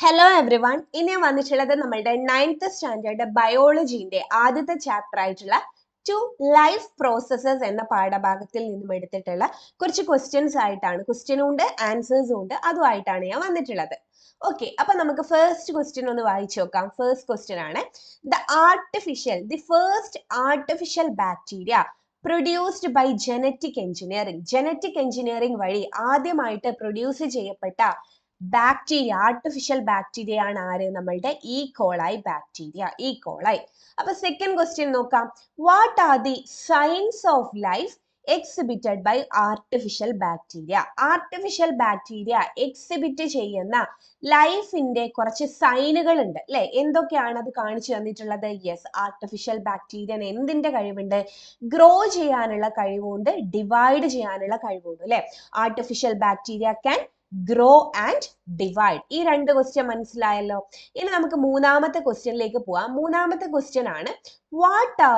Hello every one. ഇനി വന്നിട്ടുള്ളത് നമ്മളുടെ 9th സ്റ്റാൻഡേർഡ് ബയോളജീന്റെ ആദ്യത്തെ ചാപ്റ്റർ ആയിട്ടുള്ള ടു ലൈഫ് പ്രോസസ്സസ് എന്ന പാഠഭാഗത്തിൽ നിന്നും എടുത്തിട്ടുള്ള കുറച്ച് ക്വസ്റ്റ്യൻസ് ആയിട്ടാണ്. ക്വസ്റ്റ്യനും ഉണ്ട് ആൻസേഴ്സും ഉണ്ട്, അതുമായിട്ടാണ് ഞാൻ വന്നിട്ടുള്ളത്. ഓക്കെ, അപ്പൊ നമുക്ക് ഫസ്റ്റ് ക്വസ്റ്റ്യൻ ഒന്ന് വായിച്ചു നോക്കാം. ഫസ്റ്റ് ക്വസ്റ്റ്യൻ ആണ്, the first artificial bacteria produced by genetic engineering. Genetic engineering വഴി ആദ്യമായിട്ട് പ്രൊഡ്യൂസ് ചെയ്യപ്പെട്ട ബാക്ടീരിയ, ആർട്ടിഫിഷ്യൽ ബാക്ടീരിയ ആണ് ആര്? നമ്മളുടെ ഈകോളായി ബാക്ടീരിയ, ഈകോളായി. അപ്പൊ സെക്കൻഡ് ക്വസ്റ്റ്യൻ നോക്കാം. What are the signs of life exhibited by artificial bacteria? Artificial bacteria exhibit ചെയ്യുന്ന ലൈഫിന്റെ കുറച്ച് സൈനുകൾ ഉണ്ട് അല്ലെ? എന്തൊക്കെയാണ് അത് കാണിച്ചു തന്നിട്ടുള്ളത്? യെസ്, ആർട്ടിഫിഷ്യൽ ബാക്ടീരിയന് എന്തിന്റെ കഴിവുണ്ട്? ഗ്രോ ചെയ്യാനുള്ള കഴിവുണ്ട്, ഡിവൈഡ് ചെയ്യാനുള്ള കഴിവുണ്ട് അല്ലെ? Artificial bacteria can grow and divide. ഈ രണ്ട് ക്വസ്റ്റ്യൻ മനസ്സിലായല്ലോ. ഇനി നമുക്ക് മൂന്നാമത്തെ ക്വസ്റ്റ്യനിലേക്ക് പോവാം. മൂന്നാമത്തെ ക്വസ്റ്റ്യൻ ആണ്, what are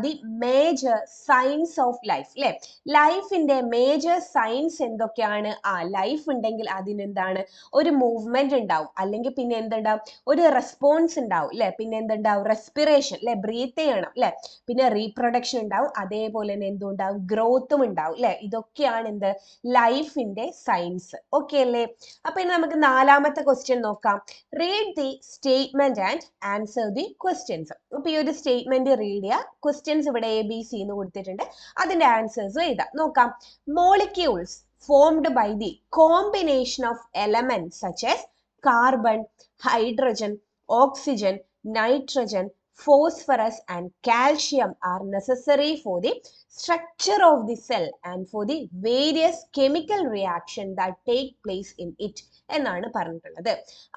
the major signs of life അല്ലെ? ലൈഫിന്റെ മേജർ സൈൻസ് എന്തൊക്കെയാണ്? ലൈഫ് ഉണ്ടെങ്കിൽ അതിനെന്താണ്? ഒരു മൂവ്മെന്റ് ഉണ്ടാവും, അല്ലെങ്കിൽ പിന്നെ എന്തുണ്ടാവും? ഒരു റെസ്പോൺസ് ഉണ്ടാവും അല്ലെ? പിന്നെ എന്തുണ്ടാവും? റെസ്പിറേഷൻ അല്ലെ? ബ്രീത്ത് ചെയ്യണം അല്ലെ? പിന്നെ റീപ്രൊഡക്ഷൻ ഉണ്ടാവും, അതേപോലെ തന്നെ എന്തുണ്ടാവും? ഗ്രോത്തും ഉണ്ടാവും അല്ലെ? ഇതൊക്കെയാണ് എന്ത്? ലൈഫിന്റെ സയൻസ്. ഓക്കെ അല്ലേ? അപ്പൊ ഇനി നമുക്ക് നാലാമത്തെ ക്വസ്റ്റ്യൻ നോക്കാം. Read the statement and answer the questions. അപ്പൊ ഈ ഒരു സ്റ്റേറ്റ്മെന്റ് റീഡ് ചെയ്യുക. ക്വസ്റ്റ്യൻസ് ഇവിടെ ABC എന്ന് കൊടുത്തിട്ടുണ്ട്, അതിന്റെ ആൻസേഴ്സും എഴുതാം. നോക്കാം. Molecules formed by the combination of elements such as carbon, hydrogen, oxygen, nitrogen, phosphorus and calcium are necessary for the structure of the cell and for the various chemical reaction that take place in it എന്നാണ് പറഞ്ഞിട്ടുള്ളത്.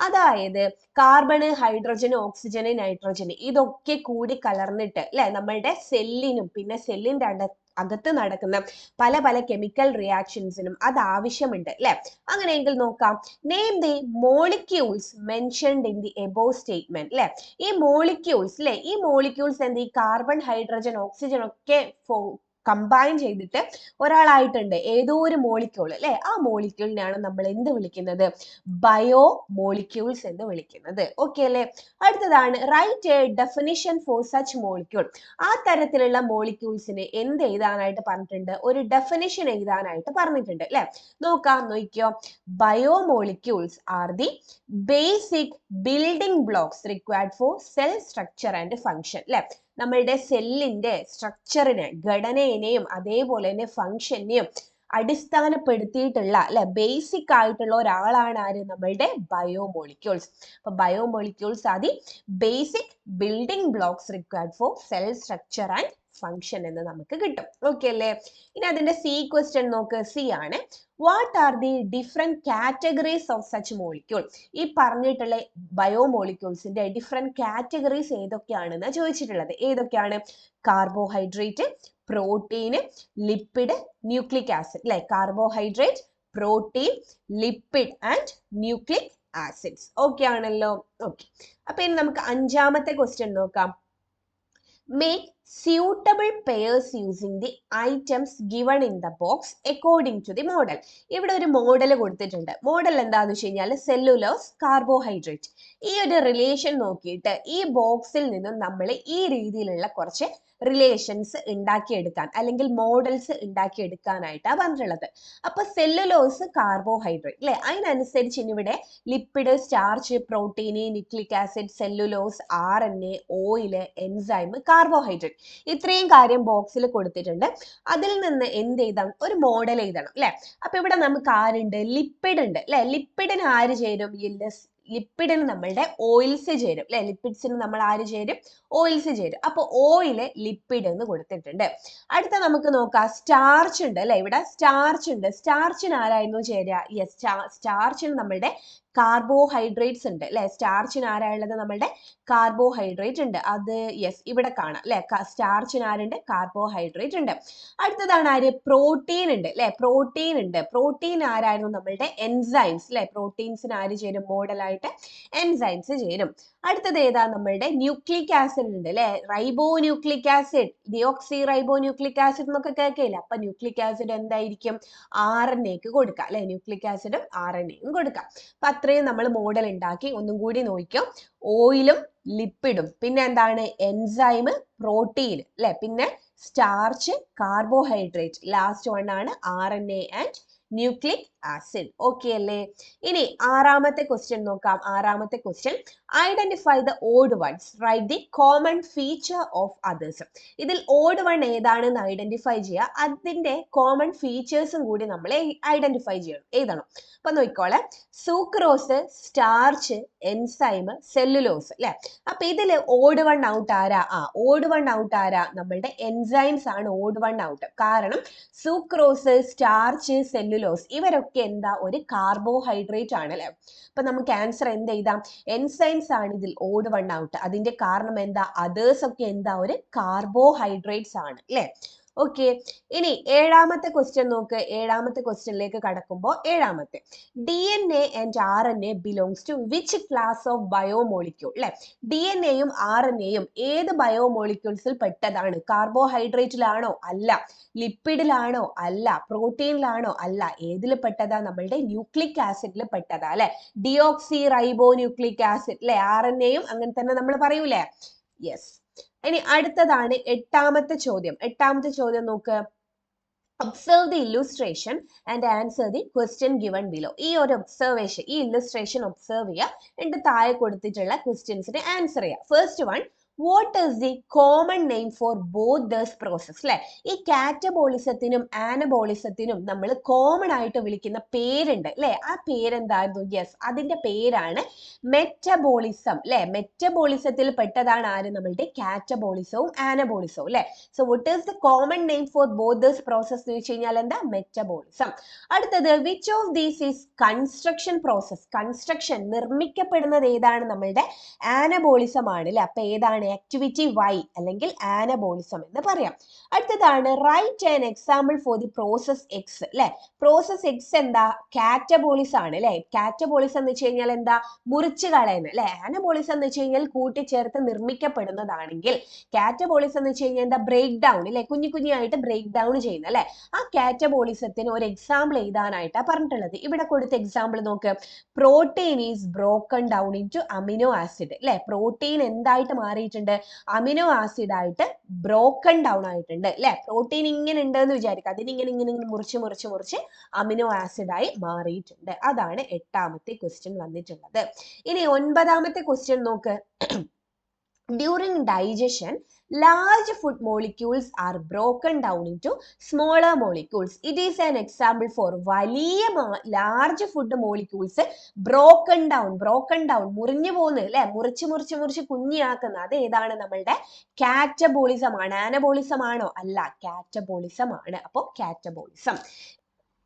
അതായത് carbon, ഹൈഡ്രജന്, ഓക്സിജന്, നൈട്രോജന് ഇതൊക്കെ കൂടി കലർന്നിട്ട് അല്ലെ നമ്മളുടെ സെല്ലിനും പിന്നെ സെല്ലിന്റെ അകത്ത് നടക്കുന്ന പല പല കെമിക്കൽ റിയാക്ഷൻസിനും അത് ആവശ്യമുണ്ട് അല്ലെ? അങ്ങനെയെങ്കിൽ നോക്കാം. Name the molecules mentioned in the above statement അല്ലെ? ഈ മോളിക്യൂൾസ് അല്ലെ, ഈ മോളിക്യൂൾസ് എന്ത്? ഈ കാർബൺ, ഹൈഡ്രജൻ, ഓക്സിജൻ ഒക്കെ കമ്പൈൻ ചെയ്തിട്ട് ഒരാളായിട്ടുണ്ട്, ഏതോ ഒരു മോളിക്യൂൾ അല്ലെ? ആ മോളിക്യൂളിനെയാണ് നമ്മൾ എന്ത് വിളിക്കുന്നത്? ബയോ മോളിക്യൂൾസ് എന്ന് വിളിക്കുന്നത്. ഓക്കെ അല്ലേ? അടുത്തതാണ്, write a definition for such molecule. ആ തരത്തിലുള്ള മോളിക്യൂൾസിന് എന്ത് എഴുതാനായിട്ട് പറഞ്ഞിട്ടുണ്ട്? ഒരു ഡെഫിനിഷൻ എഴുതാനായിട്ട് പറഞ്ഞിട്ടുണ്ട് അല്ലെ? നോക്കിയോ. Bio molecules R the basic building blocks required for cell structure and function അല്ലെ? നമ്മളുടെ സെല്ലിന്റെ സ്ട്രക്ചറിനെ, ഘടനയെയും അതേപോലെ തന്നെ ഫങ്ഷനെയും അടിസ്ഥാനപ്പെടുത്തിയിട്ടുള്ള അല്ലെ ബേസിക് ആയിട്ടുള്ള ഒരാളാണ് ആര്? നമ്മളുടെ ബയോമോളിക്യൂൾസ്. അപ്പൊ biomolecules are the basic building blocks required for cell structure and function എന്ന് നമുക്ക് കിട്ടും. ഓക്കെ അല്ലേ? ഇനി അതിന്റെ സി ക്വസ്റ്റ്യൻ നോക്ക്. സി ആണ്, what are the different categories of such molecule? ഈ പറഞ്ഞിട്ടുള്ള ബയോമോളിക്യൂൾസിന്റെ ഡിഫറെന്റ് കാറ്റഗറീസ് ഏതൊക്കെയാണെന്ന് ചോദിച്ചിട്ടുള്ളത്. ഏതൊക്കെയാണ്? Carbohydrate, protein, lipid, nucleic acid അല്ലെ? Carbohydrate, protein, lipid and nucleic acids. Okay ആണല്ലോ? ഓക്കെ. അപ്പൊ ഇനി നമുക്ക് അഞ്ചാമത്തെ ക്വസ്റ്റ്യൻ നോക്കാം. Make suitable pairs using the items given in the box according to the model. ഇവിടെ ഒരു മോഡൽ കൊടുത്തിട്ടുണ്ട്. മോഡൽ എന്താന്ന് വെച്ച് കഴിഞ്ഞാൽ സെല്ലുലോസ്, കാർബോഹൈഡ്രേറ്റ്. ഈ ഒരു റിലേഷൻ നോക്കിയിട്ട് ഈ ബോക്സിൽ നിന്നും നമ്മൾ ഈ രീതിയിലുള്ള കുറച്ച് റിലേഷൻസ് ഉണ്ടാക്കിയെടുക്കാൻ അല്ലെങ്കിൽ മോഡൽസ് ഉണ്ടാക്കിയെടുക്കാനായിട്ടാണ് പറഞ്ഞിട്ടുള്ളത്. അപ്പൊ സെല്ലുലോസ്, കാർബോഹൈഡ്രേറ്റ് അല്ലെ? അതിനനുസരിച്ച് ഇവിടെ lipid, starch, protein, nucleic acid, cellulose, RNA, oil, enzyme, carbohydrate, ഇത്രയും കാര്യം ബോക്സിൽ കൊടുത്തിട്ടുണ്ട്. അതിൽ നിന്ന് എന്ത് എഴുതാം? ഒരു മോഡൽ എഴുതണം അല്ലെ? അപ്പൊ ഇവിടെ നമുക്ക് ആരുണ്ട്? ലിപ്പിഡ് ഉണ്ട് അല്ലെ? ലിപ്പിഡിന് ആര് ചേരും? ലിപ്പിഡിന് നമ്മളുടെ ഓയിൽസ് ചേരും അല്ലെ? ലിപ്പിഡ്സിന് നമ്മൾ ആര് ചേരും? ഓയിൽസ് ചേരും. അപ്പൊ ഓയില് ലിപ്പിഡ് എന്ന് കൊടുത്തിട്ടുണ്ട്. അടുത്ത നമുക്ക് നോക്കാം. സ്റ്റാർച്ച് ഉണ്ട് അല്ലെ? ഇവിടെ സ്റ്റാർച്ച് ഉണ്ട്. സ്റ്റാർച്ചിന് ആരായിരുന്നു ചേരുക? യെസ്, സ്റ്റാർച്ചിന് നമ്മളുടെ കാർബോഹൈഡ്രേറ്റ്സ് ഉണ്ട് അല്ലെ? സ്റ്റാർച്ചിന് ആരായുള്ളത്? നമ്മളുടെ കാർബോഹൈഡ്രേറ്റ് ഉണ്ട്. അത് യെസ് ഇവിടെ കാണാം അല്ലെ? സ്റ്റാർച്ചിന് ആരുണ്ട്? കാർബോഹൈഡ്രേറ്റ് ഉണ്ട്. അടുത്തതാണ് ആര്? പ്രോട്ടീൻ ഉണ്ട് അല്ലെ? പ്രോട്ടീൻ ഉണ്ട്. പ്രോട്ടീൻ ആരായിരുന്നു? നമ്മളുടെ എൻസൈംസ് അല്ലെ? പ്രോട്ടീൻസിന് ആര് ചേരും മോഡലായിട്ട്? ചെയ്യാനായിട്ട് എൻസൈംസ് ചേരും. അടുത്തത് ഏതാ? നമ്മളുടെ ന്യൂക്ലിക് ആസിഡ് ഉണ്ട് അല്ലെ, റൈബോ nucleic acid, deoxy റൈബോ nucleic acid എന്നൊക്കെ കേൾക്കില്ല. അപ്പൊ ന്യൂക്ലിക് ആസിഡ് എന്തായിരിക്കും? RNAക്ക് കൊടുക്കാം അല്ലെ, ന്യൂക്ലിക് ആസിഡും RNAയും കൊടുക്കാം. അപ്പൊ അത്രയും നമ്മൾ മോഡൽ ഉണ്ടാക്കി. ഒന്നും കൂടി നോക്കിയോ, ഓയിലും ലിപ്പിഡും, പിന്നെ എന്താണ്? എൻസൈം, പ്രോട്ടീൻ അല്ലെ, പിന്നെ സ്റ്റാർച്ച്, കാർബോഹൈഡ്രേറ്റ്, ലാസ്റ്റ് വൺ ആണ് RNA and nucleic acid. Okay അല്ലേ? ഇനി ആറാമത്തെ ക്വസ്റ്റ്യൻ നോക്കാം. ആറാമത്തെ question, identify the odd ones, right the common feature of others. ഇതിൽ ഓഡ് വൺ ഏതാണെന്ന് ഐഡന്റിഫൈ ചെയ്യുക, അതിന്റെ കോമൺ ഫീച്ചേഴ്സും കൂടി നമ്മൾ ഐഡന്റിഫൈ ചെയ്യണം, എഴുതണം. അപ്പൊ നോക്കിക്കോളെ, സൂക്രോസ്, സ്റ്റാർച്ച്, എൻസൈം, സെല്ലുലോസ് അല്ലെ. അപ്പൊ ഇതില് ഓഡ് വൺ ഔട്ട് ആരാ? ഓഡ് വൺ ഔട്ട് ആരാ? നമ്മളുടെ എൻസൈംസ് ആണ് ഓഡ് വൺ ഔട്ട്. കാരണം സൂക്രോസ്, സ്റ്റാർച്ച്, സെല്ലുലോസ് ഇവരൊക്കെ എന്താ? ഒരു കാർബോഹൈഡ്രേറ്റ് ആണ് അല്ലെ. അപ്പൊ നമുക്ക് ആൻസർ എന്ത് എഴുതാം? എൻസൈംസ് ആണ് ഇതിൽ ഓഡ് വൺ ഔട്ട്. അതിന്റെ കാരണം എന്താ? അതേഴ്സ് ഒക്കെ എന്താ? ഒരു കാർബോഹൈഡ്രേറ്റ്സ് ആണ് അല്ലെ. ഓക്കെ, ഇനി ഏഴാമത്തെ ക്വസ്റ്റ്യൻ നോക്ക്. ഏഴാമത്തെ ക്വസ്റ്റ്യനിലേക്ക് കടക്കുമ്പോൾ, ഏഴാമത്തെ, DNA and RNA belongs to which class of biomolecule അല്ലെ. DNA-യും RNA-യും ഏത് ബയോമോളിക്യൂൾസിൽ പെട്ടതാണ്? കാർബോഹൈഡ്രേറ്റിലാണോ? അല്ല. ലിപ്പിഡിലാണോ? അല്ല. പ്രോട്ടീനിലാണോ? അല്ല. ഏതിൽ പെട്ടതാ? നമ്മളുടെ ന്യൂക്ലിക് ആസിഡിൽ പെട്ടതാ അല്ലെ. ഡിയോക്സി റൈബോ ന്യൂക്ലിക് ആസിഡ് അല്ലെ. RNA-യും അങ്ങനെ തന്നെ നമ്മൾ പറയൂലേ. യെസ്. ഇനി അടുത്തതാണ് എട്ടാമത്തെ ചോദ്യം. എട്ടാമത്തെ ചോദ്യം നോക്ക്. Observe the illustration and answer the question given below. ഈ ഒരു ഒബ്സർവേഷൻ, ഈ ഇല്ലുസ്ട്രേഷൻ ഒബ്സർവ് ചെയ്യുക, എന്നിട്ട് താഴെ കൊടുത്തിട്ടുള്ള ക്വസ്റ്റ്യൻസിന് ആൻസർ ചെയ്യുക. First one, what is the common name for both thus process അല്ലെ. ഈ കാറ്റബോളിസത്തിനും ആനബോളിസത്തിനും നമ്മൾ കോമൺ ആയിട്ട് വിളിക്കുന്ന പേരുണ്ട് അല്ലെ. ആ പേരെന്തായിരുന്നു? യെസ്, അതിന്റെ പേരാണ് മെറ്റബോളിസം അല്ലെ. മെറ്റബോളിസത്തിൽ പെട്ടതാണ് ആര്? നമ്മളുടെ കാറ്റബോളിസവും ആനബോളിസവും അല്ലെ. So what is the common name for both thus process എന്ന് വെച്ച് കഴിഞ്ഞാൽ എന്താ? മെറ്റബോളിസം. അടുത്തത്, which of these is construction process. Construction, നിർമ്മിക്കപ്പെടുന്നത് ഏതാണ്? നമ്മളുടെ ആനബോളിസം ആണ് അല്ലെ. അപ്പൊ ഏതാണ്? ആക്ടിവിറ്റി Y അല്ലെങ്കിൽ ആനബോളിസം എന്ന് പറയാം. അടുത്തതാണ്, write an example for the process X അല്ലെ. പ്രോസസ് X എന്താ? കാറ്റബോളിസം ആണ് അല്ലെ. കാറ്റബോളിസം എന്ന് വെച്ച് കഴിഞ്ഞാൽ എന്താ? മുറിച്ച് കളയുന്നത് അല്ലെ. ആനബോളിസം എന്ന് വെച്ച് കഴിഞ്ഞാൽ കൂട്ടിച്ചേർത്ത് നിർമ്മിക്കപ്പെടുന്നതാണെങ്കിൽ, കാറ്റബോളിസം എന്ന് വെച്ച് കഴിഞ്ഞാൽ എന്താ? ബ്രേക്ക് ഡൗൺ അല്ലെ, കുഞ്ഞു കുഞ്ഞായിട്ട് ബ്രേക്ക് ഡൗൺ ചെയ്യുന്നത് അല്ലെ. ആ കാറ്റബോളിസത്തിന് ഒരു എക്സാമ്പിൾ എഴുതാനായിട്ടാണ് പറഞ്ഞിട്ടുള്ളത്. ഇവിടെ കൊടുത്ത എക്സാമ്പിൾ നോക്ക്. Protein is broken down in to amino acid അല്ലെ. പ്രോട്ടീൻ എന്തായിട്ട് മാറിയിട്ടുണ്ട്? അമിനോ ആസിഡ് ആയിട്ട് ബ്രോക്കൺ ഡൗൺ ആയിട്ടുണ്ട് അല്ലെ. പ്രോട്ടീൻ ഇങ്ങനെ ഉണ്ട് എന്ന് വിചാരിക്കുക, അതിനിങ്ങനെ ഇങ്ങനെ മുറിച്ച് മുറിച്ച് മുറിച്ച് അമിനോ ആസിഡ് ആയി മാറിയിട്ടുണ്ട്. അതാണ് എട്ടാമത്തെ ക്വസ്റ്റ്യൻ വന്നിട്ടുള്ളത്. ഇനി ഒൻപതാമത്തെ ക്വസ്റ്റ്യൻ നോക്ക്. During digestion, large food molecules are broken down into smaller molecules. It is an example for വലിയ large food molecules broken down മുറിഞ്ഞു പോകുന്നത് അല്ലെ. മുറിച്ച് മുറിച്ച് മുറിച്ച് കുഞ്ഞിയാക്കുന്നത്. അത് ഏതാണ്? നമ്മളുടെ കാറ്റബോളിസം ആണ്. ആനബോളിസം ആണോ? അല്ല, കാറ്റബോളിസം ആണ്. അപ്പോൾ കാറ്റബോളിസം.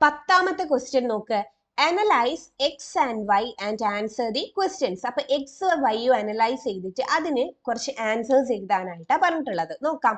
പത്താമത്തെ ക്വസ്റ്റ്യൻ നോക്ക്. Analyse X and Y and answer the questions. അപ്പൊ എക്സ് വൈയും അനലൈസ് ചെയ്തിട്ട് അതിന് കുറച്ച് ആൻസേഴ്സ് എഴുതാനായിട്ടാണ് പറഞ്ഞിട്ടുള്ളത്. നോക്കാം.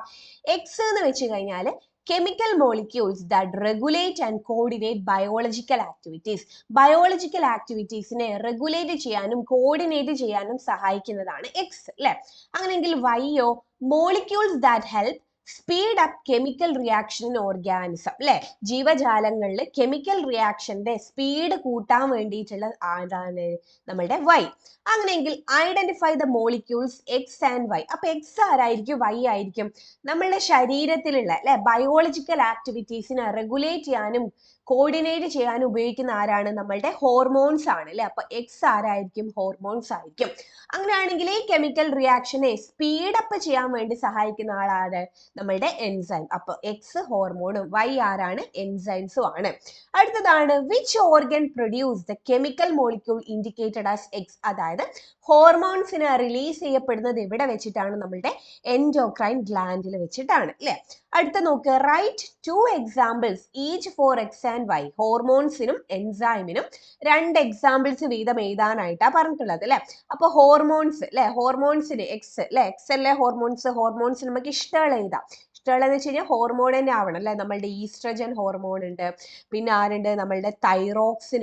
എക്സ് എന്ന് വെച്ച് കഴിഞ്ഞാൽ chemical molecules that regulate and coordinate biological activities. Biological ആക്ടിവിറ്റീസിനെ റെഗുലേറ്റ് ചെയ്യാനും കോർഡിനേറ്റ് ചെയ്യാനും സഹായിക്കുന്നതാണ് എക്സ് അല്ലെ. അങ്ങനെയെങ്കിൽ വൈയോ, molecules that help speed up chemical reaction in organism അല്ലെ. ജീവജാലങ്ങളിൽ കെമിക്കൽ റിയാക്ഷന്റെ സ്പീഡ് കൂട്ടാൻ വേണ്ടിയിട്ടുള്ള ആരാണ്? നമ്മളുടെ വൈ. അങ്ങനെയെങ്കിൽ identify the molecules X and Y. അപ്പൊ എക്സ് ആരായിരിക്കും? വൈ ആയിരിക്കും. നമ്മളുടെ ശരീരത്തിലുള്ള അല്ലെ ബയോളജിക്കൽ ആക്ടിവിറ്റീസിനെ റെഗുലേറ്റ് ചെയ്യാനും കോർഡിനേറ്റ് ചെയ്യാനും ഉപയോഗിക്കുന്ന ആരാണ്? നമ്മളുടെ ഹോർമോൺസ് ആണ് അല്ലെ. അപ്പൊ എക്സ് ആരായിരിക്കും? ഹോർമോൺസ് ആയിരിക്കും. അങ്ങനെയാണെങ്കിൽ ഈ കെമിക്കൽ റിയാക്ഷനെ സ്പീഡ് അപ്പ് ചെയ്യാൻ വേണ്ടി സഹായിക്കുന്ന ആളാണ്? നമ്മളുടെ എൻസൈം. അപ്പൊ എക്സ് ഹോർമോണും വൈ ആരാണ്? എൻസൈംസും ആണ്. അടുത്തതാണ്, which organ produce the chemical molecule indicated as X. അതായത് ഹോർമോൺസിനെ റിലീസ് ചെയ്യപ്പെടുന്നത് എവിടെ വെച്ചിട്ടാണ്? നമ്മളുടെ എൻഡോക്രൈൻ ഗ്ലാൻഡിൽ വെച്ചിട്ടാണ് അല്ലെ. അടുത്ത നോക്ക്. Write 2 examples each for X and Y. ഹോർമോൺസിനും എൻസൈമിനും 2 എക്സാമ്പിൾസ് വീതം എഴുതാനായിട്ടാണ് പറഞ്ഞിട്ടുള്ളത് അല്ലെ. അപ്പൊ ഹോർമോൺസ് അല്ലെ, ഹോർമോൺസിന് എക്സ് അല്ലെ, എക്സ് അല്ലേ ഹോർമോൺസ്. ഹോർമോൺസ് നമുക്ക് ഇഷ്ടമുള്ള എഴുതാം. ഇഷ്ടമുള്ളതെന്ന് വെച്ച് കഴിഞ്ഞാൽ ഹോർമോൺ തന്നെ ആവണം അല്ലെ. നമ്മളുടെ ഈസ്ട്രജൻ ഹോർമോൺ ഉണ്ട്, പിന്നെ ആരുണ്ട്, നമ്മളുടെ തൈറോക്സിൻ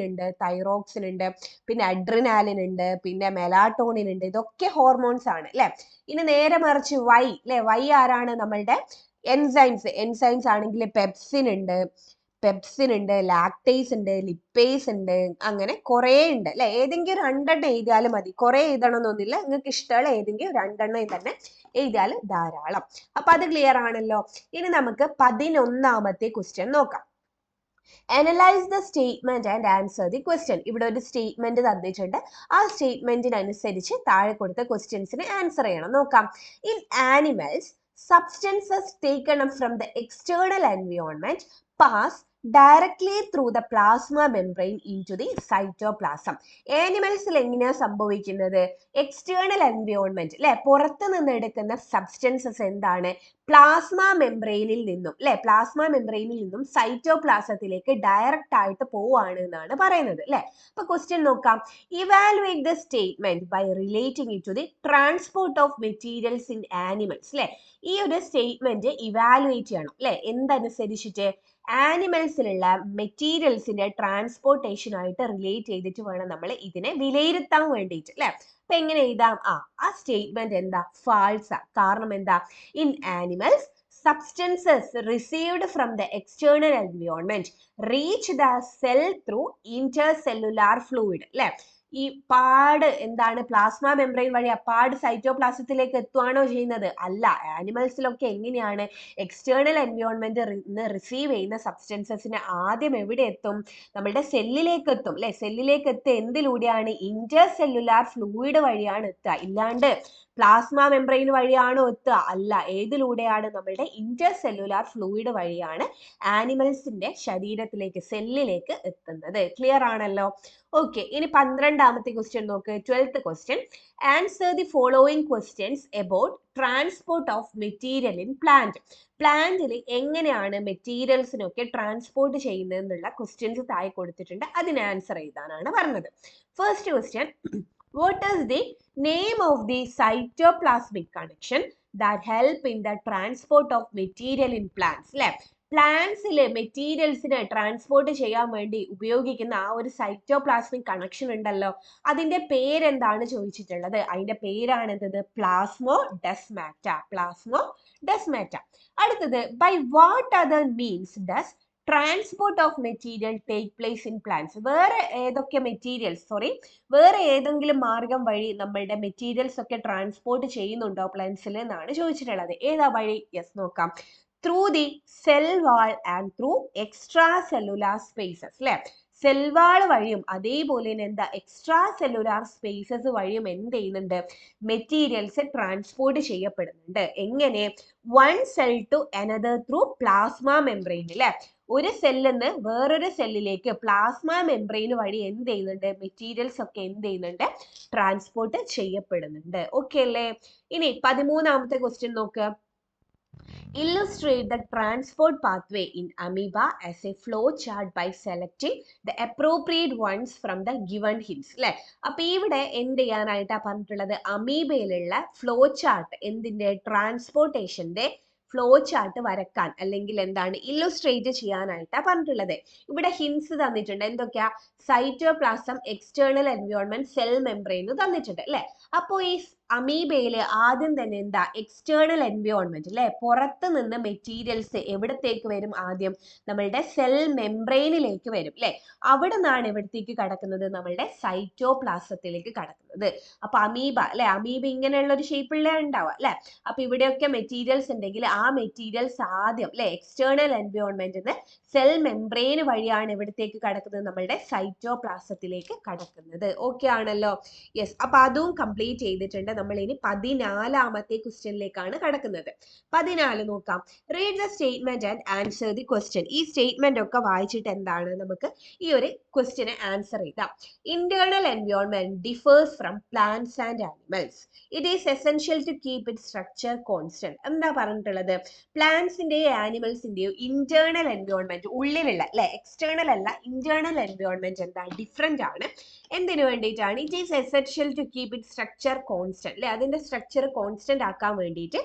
ഉണ്ട്, പിന്നെ അഡ്രിനാലിൻ ഉണ്ട്, പിന്നെ മെലാറ്റോണിൻ ഉണ്ട്. ഇതൊക്കെ ഹോർമോൺസ് ആണ് അല്ലെ. ഇനി നേരെ മറിച്ച് വൈ അല്ലെ, വൈ ആരാണ്, നമ്മളുടെ എൻസൈംസ് ആണെങ്കിൽ പെപ്സിൻ ഉണ്ട്, ലാക്ടേസ് ഉണ്ട്, ലിപ്പേസ് ഉണ്ട്, അങ്ങനെ കുറേ ഉണ്ട് അല്ലെ. ഏതെങ്കിലും 2 എഴുതിയാലും മതി, കുറെ എഴുതണമെന്നൊന്നുമില്ല. നിങ്ങൾക്ക് ഇഷ്ടമുള്ള ഏതെങ്കിലും 2 തന്നെ എഴുതിയാൽ ധാരാളം. അപ്പൊ അത് ക്ലിയർ ആണല്ലോ. ഇനി നമുക്ക് 11ാമത്തെ ക്വസ്റ്റ്യൻ നോക്കാം. Analyse the statement and answer the question. ഇവിടെ ഒരു സ്റ്റേറ്റ്മെന്റ് തന്നിട്ടുണ്ട്. ആ സ്റ്റേറ്റ്മെന്റിനനുസരിച്ച് താഴെ കൊടുത്ത ക്വസ്റ്റ്യൻസിന് ആൻസർ ചെയ്യണം. നോക്കാം. In animals, substances taken up from the external environment pass directly through the plasma membrane into the cytoplasm. ആനിമൽസിൽ എങ്ങനെയാ സംഭവിക്കുന്നത്? എക്സ്റ്റേണൽ എൻവയോൺമെന്റ് അല്ലെ, പുറത്ത് നിന്ന് എടുക്കുന്ന സബ്സ്റ്റൻസസ് എന്താണ്, പ്ലാസ്മ മെംബ്രെയിനിൽ നിന്നും അല്ലെ, പ്ലാസ്മ മെംബ്രെയിനിൽ നിന്നും സൈറ്റോപ്ലാസത്തിലേക്ക് ഡയറക്റ്റ് ആയിട്ട് പോവാണ് എന്നാണ് പറയുന്നത് അല്ലെ. അപ്പൊ ക്വസ്റ്റ്യൻ നോക്കാം. Evaluate the statement by relating it to the transport of materials in animals അല്ലെ. ഈ ഒരു സ്റ്റേറ്റ്മെന്റ് ഇവാലുവേറ്റ് ചെയ്യണം അല്ലെ, എന്തനുസരിച്ചിട്ട്, ആനിമൽസിലുള്ള മെറ്റീരിയൽസിന്റെ ട്രാൻസ്പോർട്ടേഷൻ ആയിട്ട് റിലേറ്റ് ചെയ്തിട്ട് വേണം നമ്മൾ ഇതിനെ വിലയിരുത്താൻ വേണ്ടിയിട്ട് അല്ലെ. അപ്പൊ എങ്ങനെ എഴുതാം? ആ സ്റ്റേറ്റ്മെന്റ് എന്താ, ഫാൾസാ. കാരണം എന്താ, in animals substances received from the external environment reach the cell through intercellular fluid അല്ലെ. ഈ പാട് എന്താണ്, പ്ലാസ്മ മെംബ്രെയിൻ വഴി അപ്പാട് സൈറ്റോപ്ലാസത്തിലേക്ക് എത്തുവാണോ ചെയ്യുന്നത്? അല്ല. ആനിമൽസിലൊക്കെ എങ്ങനെയാണ്, എക്സ്റ്റേണൽ എൻവയോൺമെന്റ് റിസീവ് ചെയ്യുന്ന സബ്സ്റ്റൻസസിന് ആദ്യം എവിടെ എത്തും, നമ്മളുടെ സെല്ലിലേക്ക് എത്തും അല്ലെ. സെല്ലിലേക്ക് എത്തുക എന്തിലൂടെയാണ്, ഇന്റർസെല്ലുലാർ ഫ്ലൂയിഡ് വഴിയാണ് എത്തുക. ഇല്ലാണ്ട് പ്ലാസ്മ മെംബ്രെയിൻ വഴിയാണോ എത്തുക? അല്ല. ഏതിലൂടെയാണ്, നമ്മളുടെ ഇന്റർസെല്ലുലാർ ഫ്ലൂയിഡ് വഴിയാണ് ആനിമൽസിന്റെ ശരീരത്തിലേക്ക്, സെല്ലിലേക്ക് എത്തുന്നത്. ക്ലിയർ ആണല്ലോ. ഓക്കെ. ഇനി 12ാമത്തെ ക്വസ്റ്റ്യൻ നോക്ക്. 12th question. Answer the following questions about transport of material in plant. പ്ലാന്റിൽ എങ്ങനെയാണ് മെറ്റീരിയൽസിനൊക്കെ ട്രാൻസ്പോർട്ട് ചെയ്യുന്നത് എന്നുള്ള ക്വസ്റ്റ്യൻസ് താഴെ കൊടുത്തിട്ടുണ്ട്. അതിന് ആൻസർ എഴുതാനാണ് പറഞ്ഞത്. First question. What is the name of the cytoplasmic connection that help in the transport of material in plants? അല്ലെ, പ്ലാന്റ്സിലെ മെറ്റീരിയൽസിനെ ട്രാൻസ്പോർട്ട് ചെയ്യാൻ വേണ്ടി ഉപയോഗിക്കുന്ന ആ ഒരു സൈറ്റോപ്ലാസ്മിക് കണക്ഷൻ ഉണ്ടല്ലോ, അതിന്റെ പേരെന്താണ് ചോദിച്ചിട്ടുള്ളത്. അതിന്റെ പേരാണ് എന്തത്, പ്ലാസ്മോഡെസ്മാറ്റ. അടുത്തത്, by what other means does transport of material take place in plants. വേറെ ഏതെങ്കിലും മാർഗം വഴി നമ്മളുടെ മെറ്റീരിയൽസ് ഒക്കെ ട്രാൻസ്പോർട്ട് ചെയ്യുന്നുണ്ടോ പ്ലാന്റ്സിൽ എന്നാണ് ചോദിച്ചിട്ടുള്ളത്. ഏതാ വഴി? യെസ്, നോക്കാം. Through the cell wall and through extra cellular spaces അല്ലെ. സെൽ വാൾ വഴിയും അതേപോലെ തന്നെ എന്താ, എക്സ്ട്രാ സെല്ലുലാർ സ്പേസസ് വഴിയും എന്ത് ചെയ്യുന്നുണ്ട്, മെറ്റീരിയൽസ് ട്രാൻസ്പോർട്ട് ചെയ്യപ്പെടുന്നുണ്ട്. എങ്ങനെ? One cell to another through plasma membrane അല്ലെ. ഒരു സെല്ലിൽ നിന്ന് വേറൊരു സെല്ലിലേക്ക് പ്ലാസ്മ മെംബ്രെയിൻ വഴി എന്ത് ചെയ്യുന്നുണ്ട്, മെറ്റീരിയൽസ് ഒക്കെ എന്ത് ചെയ്യുന്നുണ്ട്, ട്രാൻസ്പോർട്ട് ചെയ്യപ്പെടുന്നുണ്ട്. ഓക്കെ അല്ലേ. ഇനി 13ാമത്തെ ക്വസ്റ്റ്യൻ നോക്ക്. Illustrate the transport pathway in amoeba as a flow chart by selecting the appropriate ones from the given hints. അല്ലെ. അപ്പൊ ഇവിടെ എന്ത് ചെയ്യാനായിട്ടാ പറഞ്ഞിട്ടുള്ളത്, അമീബയിലുള്ള ഫ്ലോ ചാർട്ട്, എന്തിന്റെ, ട്രാൻസ്പോർട്ടേഷന്റെ ഫ്ലോ ചാർട്ട് വരക്കാൻ അല്ലെങ്കിൽ എന്താണ്, ഇല്ലുസ്ട്രേറ്റ് ചെയ്യാനായിട്ടാ പറഞ്ഞിട്ടുള്ളത്. ഇവിടെ ഹിൻസ് തന്നിട്ടുണ്ട്. എന്തൊക്കെയാ? Cytoplasm, external environment, cell membrane തന്നിട്ടുണ്ട് അല്ലെ. അപ്പോ ഈ അമീബയില് ആദ്യം തന്നെ എന്താ, എക്സ്റ്റേണൽ എൻവയോൺമെന്റ് അല്ലെ, പുറത്ത് നിന്ന് മെറ്റീരിയൽസ് എവിടത്തേക്ക് വരും, ആദ്യം നമ്മളുടെ സെൽ മെംബ്രെയിനിലേക്ക് വരും അല്ലെ. അവിടെ നിന്നാണ് എവിടത്തേക്ക് കടക്കുന്നത്, നമ്മളുടെ സൈറ്റോപ്ലാസത്തിലേക്ക് കടക്കുന്നത്. അപ്പൊ അമീബ അല്ലെ, അമീബ ഇങ്ങനെയുള്ള ഒരു ഷേപ്പിലുള്ള ഉണ്ടാവുക അല്ലെ. അപ്പൊ ഇവിടെയൊക്കെ മെറ്റീരിയൽസ് ഉണ്ടെങ്കിൽ ആ മെറ്റീരിയൽസ് ആദ്യം അല്ലെ എക്സ്റ്റേണൽ എൻവയോൺമെന്റിന് സെൽ മെംബ്രെയിൻ വഴിയാണ് എവിടത്തേക്ക് കടക്കുന്നത്, നമ്മളുടെ സൈറ്റോപ്ലാസത്തിലേക്ക് കടക്കുന്നത്. ഓക്കെ ആണല്ലോ. യെസ്. അപ്പൊ അതും കംപ്ലീറ്റ് ചെയ്തിട്ടുണ്ട്. നമ്മൾ ഇനി 14ാമത്തെ ക്വസ്റ്റ്യനിലേക്കാണ് കടക്കുന്നത്. 14 നോക്കാം. Read the statement and answer the question. ഈ സ്റ്റേറ്റ്മെന്റ് ഒക്കെ വായിച്ചിട്ട് എന്താണ് നമുക്ക് ഈ ഒരു ക്വസ്റ്റ്യന് ആൻസർ ചെയ്താം. Internal environment differs from plants and animals. It is essential to keep it structure constant. എന്താ പറഞ്ഞിട്ടുള്ളത്, പറയുന്നത്? പ്ലാന്റ്സിന്റെയും ആനിമൽസിന്റെയും ഇന്റേണൽ എൻവയോൺമെന്റ്, ഉള്ളിലുള്ള അല്ലെ, എക്സ്റ്റേണൽ അല്ല, ഇന്റേണൽ എൻവയോൺമെന്റ് എന്താ, ഡിഫറെന്റ് ആണ്. എന്തിനു വേണ്ടിയിട്ടാണ്? It is essential to keep it structure constant അല്ലെ, അതിന്റെ സ്ട്രക്ചർ കോൺസ്റ്റന്റ് ആക്കാൻ വേണ്ടിയിട്ട്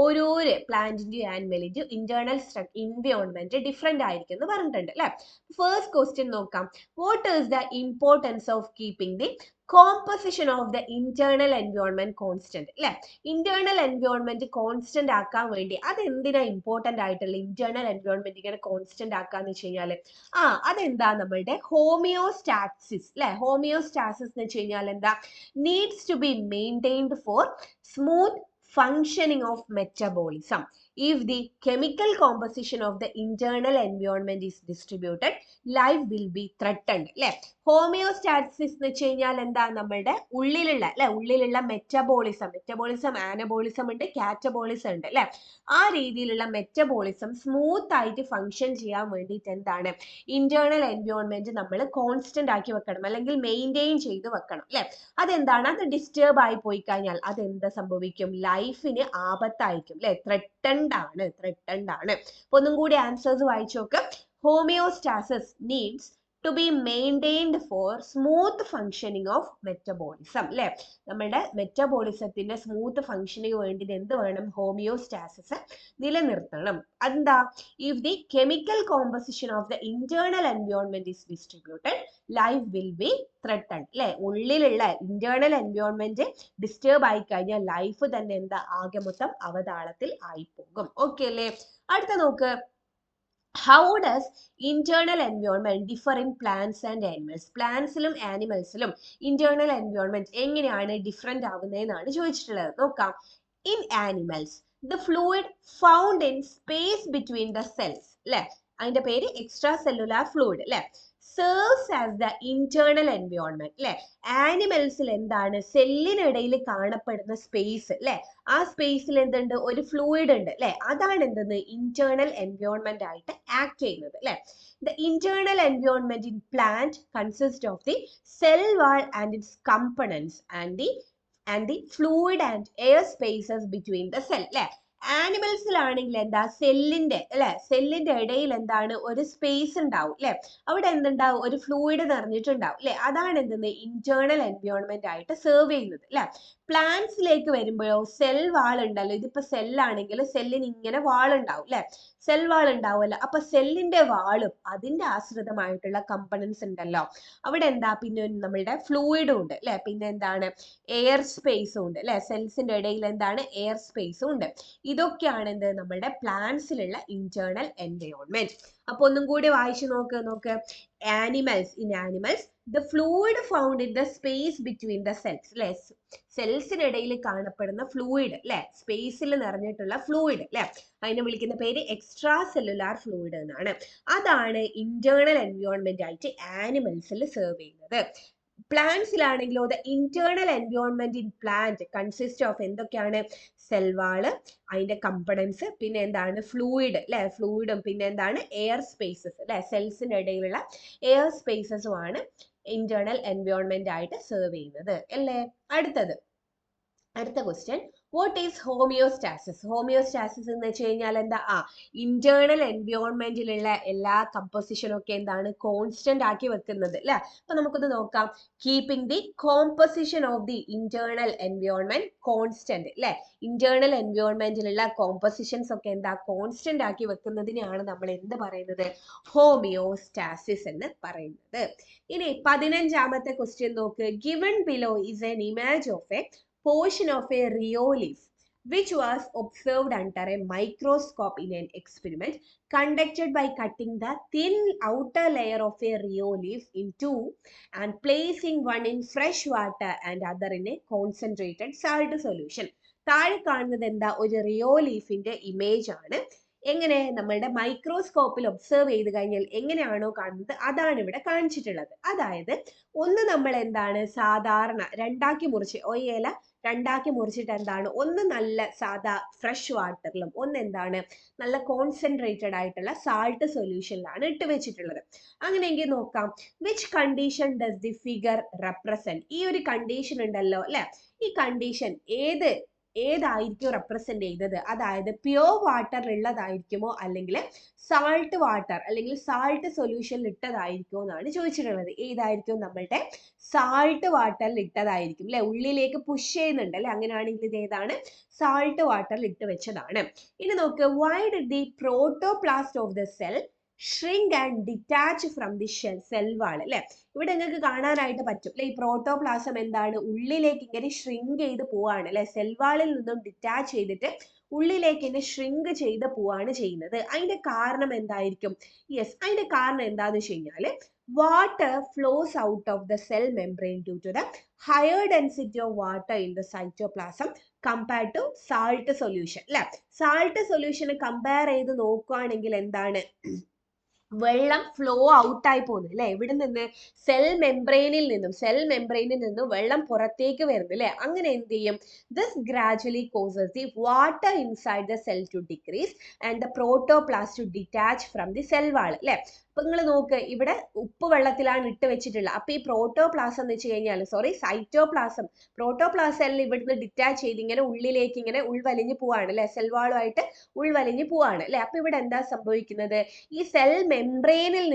ഓരോരോ പ്ലാന്റിന്റെയും ആനിമലിന്റെയും ഇന്റേണൽ എൻവയോൺമെന്റ് ഡിഫറെന്റ് ആയിരിക്കും എന്ന് പറഞ്ഞിട്ടുണ്ട് അല്ലെ. ഫസ്റ്റ് ക്വസ്റ്റ്യൻ നോക്കാം. What is the importance of keeping the composition of the internal environment constant അല്ലെ? ഇന്റേണൽ എൻവയോൺമെന്റ് കോൺസ്റ്റന്റ് ആക്കാൻ വേണ്ടി അതെന്തിനാ ഇമ്പോർട്ടന്റ് ആയിട്ടുള്ള ഇന്റേണൽ എൻവയോൺമെന്റ് ഇങ്ങനെ കോൺസ്റ്റന്റ് ആക്കാന്ന് വെച്ച് കഴിഞ്ഞാല്, അതെന്താ, നമ്മളുടെ ഹോമിയോസ്റ്റാസിസ് അല്ലെ, ഹോമിയോസ്റ്റാസിസ് എന്ന് വെച്ച് കഴിഞ്ഞാൽ എന്താ, needs to be maintained for smooth functioning of metabolism. If the chemical composition of the internal environment is distributed, life will be threatened അല്ലെ. ഹോമിയോസ്റ്റാസിസ് എന്ന് വെച്ച് കഴിഞ്ഞാൽ എന്താ, നമ്മളുടെ ഉള്ളിലുള്ള മെറ്റബോളിസം ആനബോളിസം ഉണ്ട്, കാറ്റബോളിസം ഉണ്ട് അല്ലെ. ആ രീതിയിലുള്ള മെറ്റബോളിസം സ്മൂത്ത് ആയിട്ട് ഫങ്ഷൻ ചെയ്യാൻ വേണ്ടിയിട്ട് എന്താണ്, ഇന്റേണൽ എൻവയോൺമെന്റ് നമ്മൾ കോൺസ്റ്റന്റ് ആക്കി വെക്കണം, അല്ലെങ്കിൽ മെയിൻറ്റെയിൻ ചെയ്ത് വെക്കണം അല്ലെ. അതെന്താണ്, അത് ഡിസ്റ്റർബ് ആയി പോയി കഴിഞ്ഞാൽ അതെന്താ സംഭവിക്കും, ലൈഫിന് ആപത്തായിരിക്കും അല്ലെ, ത്രെട്ടൻഡ് ആണ്. അപ്പൊ ഒന്നും കൂടി ആൻസേഴ്സ് വായിച്ചു നോക്ക്. Homeostasis needs to be maintained for smooth functioning of metabolism അല്ലെ. നമ്മുടെ മെറ്റബോളിസത്തിന്റെ സ്മൂത്ത് ഫങ്ഷനിങ് വേണ്ടി എന്ത് വേണം, ഹോമിയോസ്റ്റാസിസ് നിലനിർത്തണം. എന്താ, if the chemical composition of the internal environment is distributed, life will be threatened അല്ലെ. ഉള്ളിലുള്ള ഇന്റേണൽ എൻവയോൺമെന്റ് ഡിസ്റ്റർബ് ആയി കഴിഞ്ഞാൽ ലൈഫ് തന്നെ എന്താ, ആകെ മൊത്തം അവതാളത്തിൽ ആയി പോകും. ഓക്കെ അല്ലേ? അടുത്ത നോക്ക്. How does internal environment differ in plants and animals? പ്ലാന്റ്സിലും ആനിമൽസിലും ഇന്റേണൽ എൻവയോൺമെന്റ് എങ്ങനെയാണ് ഡിഫറെന്റ് ആവുന്നതെന്നാണ് ചോദിച്ചിട്ടുള്ളത്. നോക്കാം. In animals the fluid found in space between the cells അല്ലെ, അതിന്റെ പേര് എക്സ്ട്രാ സെല്ലുലാർ ഫ്ലൂയിഡ് അല്ലെ, serves as the internal environment അല്ലെ. ആനിമൽസിൽ എന്താണ്, സെല്ലിനിടയിൽ കാണപ്പെടുന്ന സ്പേസ് അല്ലെ, ആ സ്പേസിൽ എന്തുണ്ട്, ഒരു ഫ്ലൂയിഡ് ഉണ്ട് അല്ലെ, അതാണ് എന്തെന്ന്, ഇന്റേണൽ എൻവയോൺമെന്റ് ആയിട്ട് ആക്ട് ചെയ്യുന്നത് അല്ലെ. The internal environment in plant consists of the cell wall and its components and the fluid and air spaces between the cell അല്ലെ. ആനിമൽസിലാണെങ്കിൽ എന്താ, സെല്ലിന്റെ ഇടയിൽ എന്താണ്, ഒരു സ്പേസ് ഉണ്ടാവും അല്ലെ, അവിടെ എന്തുണ്ടാവും, ഒരു ഫ്ലൂയിഡ് നിറഞ്ഞിട്ടുണ്ടാവും അല്ലെ, അതാണ് എന്തെന്ന്, ഇന്റേണൽ എൻവയോൺമെന്റ് ആയിട്ട് സെർവ് ചെയ്യുന്നത് അല്ലെ. പ്ലാന്റ്സിലേക്ക് വരുമ്പോഴോ സെൽ വാൾ ഉണ്ടല്ലോ, ഇതിപ്പോ സെല്ലാണെങ്കിൽ സെല്ലിന് ഇങ്ങനെ വാൾ ഉണ്ടാവും അല്ലെ, സെൽ വാൾ ഉണ്ടാവുമല്ലോ. അപ്പൊ സെല്ലിന്റെ വാളും അതിന്റെ ആശ്രിതമായിട്ടുള്ള കമ്പണൻസ് ഉണ്ടല്ലോ, അവിടെ എന്താ, പിന്നെ നമ്മളുടെ ഫ്ലൂയിഡും ഉണ്ട് അല്ലെ, പിന്നെ എന്താണ്, എയർ സ്പേസും ഉണ്ട് അല്ലെ, സെൽസിന്റെ ഇടയിൽ എന്താണ്, എയർ സ്പേസും ഉണ്ട്. ഇതൊക്കെയാണ് എന്ത്, നമ്മുടെ പ്ലാന്റ്സിലുള്ള ഇന്റേണൽ എൻവയോൺമെന്റ്. അപ്പൊ ഒന്നും കൂടി വായിച്ചു നോക്ക്. In animals the fluid found in the space between the cells അല്ലെ, സെൽസിനിടയിൽ കാണപ്പെടുന്ന ഫ്ലൂയിഡ് അല്ലെ, സ്പേസിൽ നിറഞ്ഞിട്ടുള്ള ഫ്ലൂയിഡ് അല്ലെ, അതിനെ വിളിക്കുന്ന പേര് എക്സ്ട്രാ സെല്ലുലാർ ഫ്ലൂയിഡ് എന്നാണ്. അതാണ് ഇന്റേണൽ എൻവയോൺമെന്റ് ആയിട്ട് ആനിമൽസിൽ സെർവ് ചെയ്യുന്നത്. പ്ലാന്റ്സിലാണെങ്കിലോ the internal environment in plant consist of എന്തൊക്കെയാണ്, സെൽവാള്, അതിന്റെ കമ്പണൻസ്, പിന്നെ എന്താണ്, ഫ്ലൂയിഡ് അല്ലെ, ഫ്ലൂയിഡും പിന്നെ എന്താണ്, എയർ സ്പേസസ് അല്ലെ, സെൽസിന്റെ ഇടയിലുള്ള എയർ സ്പേസസും ആണ് ഇന്റേണൽ എൻവയോൺമെന്റ് ആയിട്ട് സെർവ് ചെയ്യുന്നത് അല്ലേ. അടുത്ത question. What is homeostasis? Homeostasis എന്ന് വെച്ച് കഴിഞ്ഞാൽ എന്താ, ഇന്റേണൽ എൻവയോൺമെന്റിലുള്ള എല്ലാ കമ്പോസിഷനും ഒക്കെ എന്താണ്, കോൺസ്റ്റന്റ് ആക്കി വെക്കുന്നത് അല്ലെ. അപ്പൊ നമുക്കൊന്ന് നോക്കാം. Keeping the composition of the internal environment constant അല്ലെ, ഇന്റേണൽ എൻവയോൺമെന്റിലുള്ള കോമ്പോസിഷൻസ് ഒക്കെ എന്താ, കോൺസ്റ്റന്റ് ആക്കി വെക്കുന്നതിനെയാണ് നമ്മൾ എന്ത് പറയുന്നത്, ഹോമിയോസ്റ്റാസിസ് എന്ന് പറയുന്നത്. ഇനി 15ാമത്തെ ക്വസ്റ്റ്യൻ നോക്ക്. Given below is an image of A portion of a rheolith which was observed under a microscope in an experiment conducted by cutting the thin outer layer of a rheolith in two and placing one in fresh water and other in a concentrated salt solution. താഴെ കാണുന്നത് എന്താ, ഒരു റിയോലീഫിന്റെ image ആണ്. എങ്ങനെ, നമ്മളുടെ മൈക്രോസ്കോപ്പിൽ observe ചെയ്ത് കഴിഞ്ഞാൽ എങ്ങനെയാണോ കാണുന്നത് അതാണ് ഇവിടെ കാണിച്ചിട്ടുള്ളത്. അതായത് ഒന്ന് നമ്മൾ എന്താണ്, സാധാരണ രണ്ടാക്കി മുറിച്ചിട്ട് എന്താണ്, ഒന്ന് നല്ല സാധാ ഫ്രഷ് വാട്ടറിലും ഒന്ന് എന്താണ്, നല്ല കോൺസെൻട്രേറ്റഡ് ആയിട്ടുള്ള സാൾട്ട് സൊല്യൂഷനിലാണ് ഇട്ട് വെച്ചിട്ടുള്ളത്. അങ്ങനെയെങ്കിൽ നോക്കാം. Which condition does the figure represent? ഈ ഒരു കണ്ടീഷൻ ഉണ്ടല്ലോ അല്ലെ, ഈ കണ്ടീഷൻ ഏത് ഏതായിരിക്കും റെപ്രസെന്റ് ചെയ്യുന്നത്? അതായത് പ്യുവർ വാട്ടർ ഉള്ളതായിരിക്കുമോ അല്ലെങ്കിൽ സാൾട്ട് വാട്ടർ അല്ലെങ്കിൽ സാൾട്ട് സൊല്യൂഷനിൽ ഇട്ടതായിരിക്കുമോ എന്നാണ് ചോദിച്ചിട്ടുള്ളത്. ഏതായിരിക്കും? നമ്മളുടെ സാൾട്ട് വാട്ടറിൽ ഇട്ടതായിരിക്കും അല്ലെ, ഉള്ളിലേക്ക് പുഷ് ചെയ്യുന്നുണ്ട് അല്ലെ, അങ്ങനെയാണെങ്കിൽ ഇത് ഏതാണ്? സാൾട്ട് വാട്ടറിൽ ഇട്ട് വെച്ചതാണ്. ഇനി നോക്ക്, why did the protoplast of the cell shrink and detach from the cell wall അല്ലെ. ഇവിടെ നിങ്ങൾക്ക് കാണാനായിട്ട് പറ്റും അല്ലെ, ഈ പ്രോട്ടോപ്ലാസം എന്താണ്, ഉള്ളിലേക്ക് ഇങ്ങനെ ഷ്രിങ്ക് ചെയ്ത് പോവാണ് അല്ലെ, സെൽ വാളിൽ നിന്നും ഡിറ്റാച്ച് ചെയ്തിട്ട് ഉള്ളിലേക്ക് ഇങ്ങനെ ഷ്രിങ്ക് ചെയ്ത് പോവാണ് ചെയ്യുന്നത്. അതിന്റെ കാരണം എന്തായിരിക്കും? യെസ്, അതിന്റെ കാരണം എന്താന്ന് വെച്ച് കഴിഞ്ഞാല് water flows out of the cell membrane due to the higher density of water in the cytoplasm compared to salt solution അല്ലെ. സാൾട്ട് സൊല്യൂഷന് കമ്പയർ ചെയ്ത് നോക്കുകയാണെങ്കിൽ എന്താണ്, വെള്ളം ഫ്ലോ ഔട്ട് ആയി പോകുന്നു അല്ലെ, എവിടെ നിന്ന്? സെൽ മെംബ്രെയിനിൽ നിന്നും വെള്ളം പുറത്തേക്ക് വരുന്നു അല്ലെ. അങ്ങനെ എന്ത് ചെയ്യും? This gradually causes the water inside the cell to decrease and the protoplast to detach from the cell wall അല്ലെ. അപ്പൊ നിങ്ങൾ നോക്ക്, ഇവിടെ ഉപ്പ് വെള്ളത്തിലാണ് ഇട്ട് വെച്ചിട്ടുള്ളത്. അപ്പൊ ഈ പ്രോട്ടോപ്ലാസം എന്ന് വെച്ച് കഴിഞ്ഞാൽ സൈറ്റോപ്ലാസം, പ്രോട്ടോപ്ലാസം ഇവിടുന്ന് ഡിറ്റാച്ച് ചെയ്ത് ഇങ്ങനെ ഉള്ളിലേക്ക് ഇങ്ങനെ ഉൾവലിഞ്ഞു പോവാണ് അല്ലെ, സെൽവാളുമായിട്ട് ഉൾവലിഞ്ഞു പോവാണ് അല്ലെ. അപ്പൊ ഇവിടെ എന്താ സംഭവിക്കുന്നത്? ഈ സെൽ മെംബ്രെയിനിൽ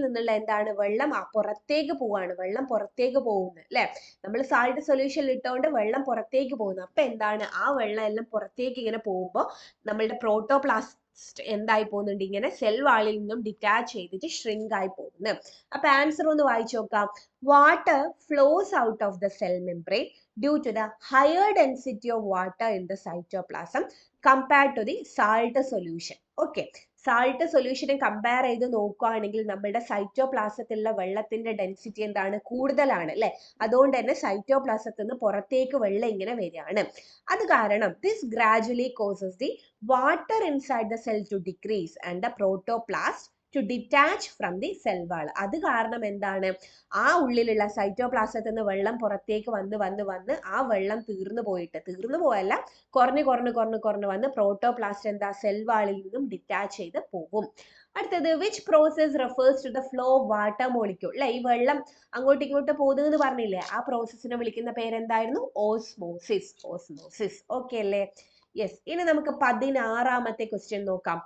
നിന്നുള്ള എന്താണ്, വെള്ളം പുറത്തേക്ക് പോവാണ്, വെള്ളം പുറത്തേക്ക് പോകുന്നു അല്ലെ. നമ്മൾ സാൾട്ട് സൊല്യൂഷനിൽ ഇട്ടുകൊണ്ട് വെള്ളം പുറത്തേക്ക് പോകുന്നു. അപ്പൊ എന്താണ്, ആ വെള്ളം എല്ലാം പുറത്തേക്ക് ഇങ്ങനെ പോകുമ്പോൾ നമ്മളുടെ പ്രോട്ടോപ്ലാസ്റ്റ് എന്തായി പോകുന്നുണ്ട്, ഇങ്ങനെ സെൽ വാളിൽ നിന്നും ഡിറ്റാച്ച് ചെയ്തിട്ട് ഷ്രിങ്ക് ആയി പോകുന്നു. അപ്പൊ ആൻസർ ഒന്ന് വായിച്ചു നോക്കാം. Water flows out of the cell membrane due to the higher density of water in the cytoplasm compared to the salt solution. Okay, salt സൊല്യൂഷനെ കമ്പയർ ചെയ്ത് നോക്കുകയാണെങ്കിൽ നമ്മുടെ സൈറ്റോപ്ലാസത്തിലുള്ള വെള്ളത്തിന്റെ ഡെൻസിറ്റി എന്താണ്, കൂടുതലാണ് അല്ലെ. അതുകൊണ്ട് തന്നെ സൈറ്റോപ്ലാസത്തിൽ നിന്ന് പുറത്തേക്ക് വെള്ളം ഇങ്ങനെ വരികയാണ്. അത് കാരണം this gradually causes the water inside the cell to decrease and the protoplast to detach from the cell wall. അത് കാരണം എന്താണ്, ആ ഉള്ളിലുള്ള സൈറ്റോപ്ലാസത്തിൽ നിന്ന് വെള്ളം പുറത്തേക്ക് വന്ന് ആ വെള്ളം തീർന്നു പോയല്ല, കുറഞ്ഞു വന്ന് പ്രോട്ടോപ്ലാസ്റ്റ് എന്താ, സെൽ വാളിൽ നിന്നും ഡിറ്റാച്ച് ചെയ്ത് പോകും. അടുത്തത്, which process refers to the flow of water molecule അല്ലെ. ഈ വെള്ളം അങ്ങോട്ട് ഇങ്ങോട്ട് പോകുന്നത് പറഞ്ഞില്ലേ, ആ പ്രോസസ്സിനെ വിളിക്കുന്ന പേരെന്തായിരുന്നു? ഓസ്മോസിസ്. ഓക്കെ അല്ലേ? യെസ്. ഇനി നമുക്ക് 16ാമത്തെ ക്വസ്റ്റ്യൻ നോക്കാം.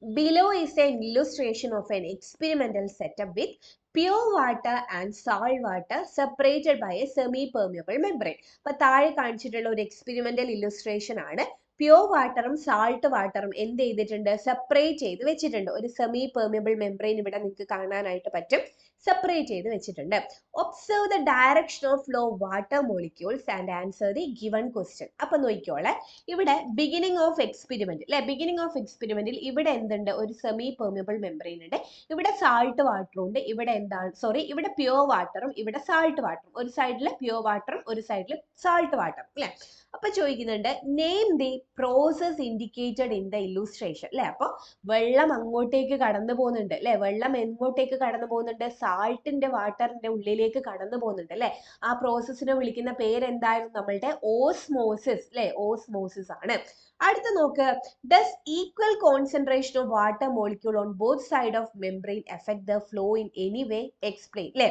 Below is an illustration of an experimental setup with pure water and salt water separated by a semi-permeable membrane. അപ്പോൾ താഴെ കാണിച്ചിട്ടുള്ള ഒരു എക്സ്പെരിമെന്റൽ ഇല്ലുസ്ട്രേഷൻ ആണ്. പ്യുവർ വാട്ടറും സാൾട്ട് വാട്ടറും എന്ത് ചെയ്തിട്ടുണ്ട്, സെപ്പറേറ്റ് ചെയ്ത് വെച്ചിട്ടുണ്ട്. ഒരു സെമി പെർമിയബിൾ മെംബ്രെയിൻ ഇവിടെ നിങ്ങൾക്ക് കാണാനായിട്ട് പറ്റും, സെപ്പറേറ്റ് ചെയ്ത് വെച്ചിട്ടുണ്ട്. Observe the direction of flow of water molecules and answer the given question. അപ്പൊ നോക്കിക്കോളെ, ഇവിടെ ബിഗിനിങ് ഓഫ് എക്സ്പെരിമെന്റ് അല്ലെ, ബിഗിനിങ് ഓഫ് എക്സ്പെരിമെന്റിൽ ഇവിടെ എന്തുണ്ട്, ഒരു സെമി പെർമിയബിൾ മെംബ്രെയിൻ ഉണ്ട്, ഇവിടെ സാൾട്ട് വാട്ടറും ഉണ്ട്, ഇവിടെ ഇവിടെ പ്യുവർ വാട്ടറും ഇവിടെ സാൾട്ട് വാട്ടറും, ഒരു സൈഡിൽ പ്യുവർ വാട്ടറും ഒരു സൈഡിൽ സാൾട്ട് വാട്ടറും അല്ലെ. അപ്പൊ ചോദിക്കുന്നുണ്ട്, name the process indicated in the illustration അല്ലെ. അപ്പൊ വെള്ളം അങ്ങോട്ടേക്ക് കടന്നു പോകുന്നുണ്ട് അല്ലെ, വെള്ളം എങ്ങോട്ടേക്ക് കടന്നു പോകുന്നുണ്ട്, സാൾട്ടിന്റെ വാട്ടറിന്റെ ഉള്ളിലേക്ക് കടന്നു പോകുന്നുണ്ട് അല്ലെ. ആ പ്രോസസ്സിനെ വിളിക്കുന്ന പേരെന്തായിരുന്നു, നമ്മളുടെ ഓസ്മോസിസ് അല്ലെ, ഓസ്മോസിസ് ആണ്. അടുത്ത നോക്ക്, does equal concentration of water molecule on both side of membrane effect the flow in any way explain അല്ലെ.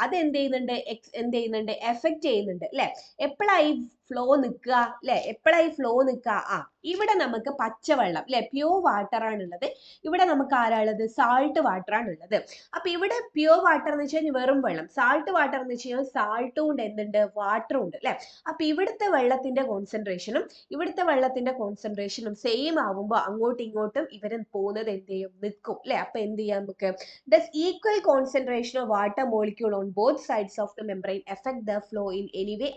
അത് എന്ത് ചെയ്യുന്നുണ്ട്, എഫക്ട് ചെയ്യുന്നുണ്ട് അല്ലെ. എപ്പോഴായി ഫ്ലോ നിൽക്കുക അല്ലെ, ഇവിടെ നമുക്ക് പച്ചവെള്ളം അല്ലെ, പ്യുവർ വാട്ടർ ആണുള്ളത്, ഇവിടെ നമുക്ക് ആരാളുള്ളത്, സാൾട്ട് വാട്ടർ ആണുള്ളത്. അപ്പൊ ഇവിടെ പ്യുവർ വാട്ടർ എന്ന് വെച്ച് കഴിഞ്ഞാൽ വെറും വെള്ളം, സാൾട്ട് വാട്ടർ എന്ന് വെച്ച് കഴിഞ്ഞാൽ സാൾട്ടും ഉണ്ട്, എന്തുണ്ട്, വാട്ടറും ഉണ്ട് അല്ലെ. അപ്പൊ ഇവിടുത്തെ വെള്ളത്തിന്റെ കോൺസെൻട്രേഷനും ഇവിടുത്തെ വെള്ളത്തിന്റെ കോൺസെൻട്രേഷനും സെയിം ആവുമ്പോൾ അങ്ങോട്ടും ഇങ്ങോട്ടും ഇവര് പോകുന്നത് എന്ത് ചെയ്യും, നിൽക്കും അല്ലെ. അപ്പൊ എന്ത് ചെയ്യാം നമുക്ക്, does equal concentration of water molecule on both sides of the membrane effect the flow in any way.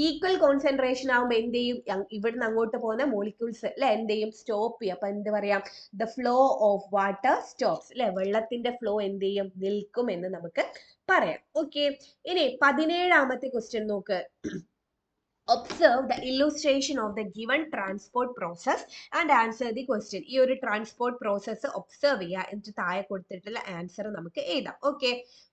Equal concentration ആവുമ്പോൾ എന്ത് ചെയ്യും, ഇവിടുന്ന് അങ്ങോട്ട് പോകുന്ന മോളിക്യൂൾസ് അല്ലെ എന്ത് ചെയ്യും, സ്റ്റോപ്പ് ചെയ്യും. അപ്പൊ എന്ത് പറയാം, the flow of water stops അല്ലെ, വെള്ളത്തിന്റെ ഫ്ലോ എന്ത് ചെയ്യും, നിൽക്കും എന്ന് നമുക്ക് പറയാം. ഓക്കെ, ഇനി 17ാമത്തെ ക്വസ്റ്റ്യൻ നോക്ക്. Observe the illustration of the given transport process and answer the question. ഈ ഒരു ട്രാൻസ്പോർട്ട് പ്രോസസ്സ് ഒബ്സർവ് ചെയ്യുക, എന്നിട്ട് താഴെ കൊടുത്തിട്ടുള്ള ആൻസർ നമുക്ക് എഴുതാം. Okay,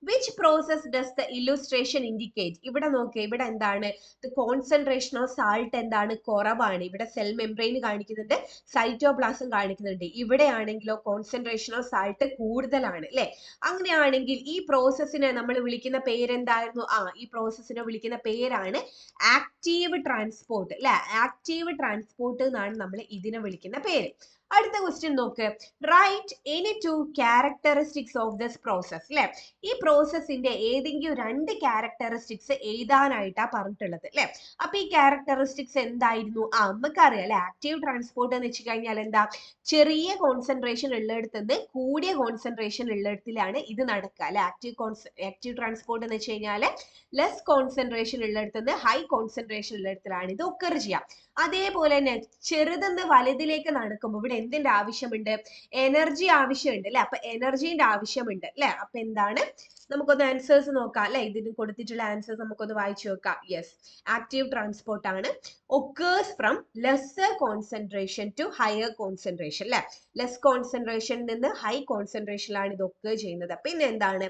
which process does the illustration indicate. ഇവിടെ നോക്കുക, ഇവിടെ എന്താണ്, ദ കോൺസെൻട്രേഷൻ ഓഫ് സാൾട്ട് എന്താണ്, കുറവാണ്. ഇവിടെ സെൽ മെംബ്രെയിൻ കാണിക്കുന്നുണ്ട്, സൈറ്റോപ്ലാസം കാണിക്കുന്നുണ്ട്. ഇവിടെ ആണെങ്കിലോ കോൺസെൻട്രേഷൻ ഓഫ് സാൾട്ട് കൂടുതലാണ് അല്ലെ. അങ്ങനെയാണെങ്കിൽ ഈ പ്രോസസ്സിനെ നമ്മൾ വിളിക്കുന്ന പേരെന്തായിരുന്നു, ഈ പ്രോസസ്സിനെ വിളിക്കുന്ന പേരാണ് ആക്റ്റീവ് ആക്റ്റീവ് ട്രാൻസ്പോർട്ട് അല്ലെ, ആക്റ്റീവ് ട്രാൻസ്പോർട്ട് എന്നാണ് നമ്മൾ ഇതിനെ വിളിക്കുന്ന പേര്. അടുത്ത ക്വസ്റ്റ്യൻ നോക്ക്, write any two characteristics of this process അല്ലെ, ഈ പ്രോസസ്സിന്റെ ഏതെങ്കിലും രണ്ട് ക്യാരക്ടറിസ്റ്റിക്സ് എഴുതാനായിട്ടാ പറഞ്ഞിട്ടുള്ളത് അല്ലെ. അപ്പൊ ഈ ക്യാരക്ടറിസ്റ്റിക്സ് എന്തായിരുന്നു? നമുക്കറിയാം അല്ലെ, ആക്റ്റീവ് ട്രാൻസ്പോർട്ട് എന്ന് വെച്ച് കഴിഞ്ഞാൽ എന്താ, ചെറിയ കോൺസെൻട്രേഷൻ ഉള്ളിടത്ത് നിന്ന് കൂടിയ കോൺസെൻട്രേഷൻ ഉള്ളിടത്തിലാണ് ഇത് നടക്കുക അല്ലെ. ആക്റ്റീവ് ട്രാൻസ്പോർട്ട് എന്ന് വെച്ച് കഴിഞ്ഞാൽ ലെസ് കോൺസെൻട്രേഷൻ ഉള്ളിടത്ത് നിന്ന് ഹൈ കോൺസെൻട്രേഷൻ ഉള്ളിടത്തിലാണ് ഇത് ഒക്കർ ചെയ്യുക. അതേപോലെ തന്നെ ചെറുതെന്ന് വലുതിലേക്ക് നടക്കുമ്പോൾ ഇവിടെ എന്തിന്റെ ആവശ്യമുണ്ട്? എനർജി ആവശ്യമുണ്ട് അല്ലെ. അപ്പൊ എനർജീന്റെ ആവശ്യമുണ്ട് അല്ലെ. അപ്പൊ എന്താണ്, നമുക്കൊന്ന് ആൻസേഴ്സ് നോക്കാം അല്ലെ. ഇതിന് കൊടുത്തിട്ടുള്ള ആൻസേഴ്സ് നമുക്കൊന്ന് വായിച്ചു നോക്കാം. യെസ്, ആക്റ്റീവ് ട്രാൻസ്പോർട്ട് ആണ്. Occurs from lesser concentration to higher concentration അല്ലെ. ലെസ് കോൺസെൻട്രേഷനിൽ നിന്ന് ഹൈ കോൺസെൻട്രേഷനിലാണ് ഇത് ഒക്കെ ചെയ്യുന്നത്. പിന്നെ എന്താണ്,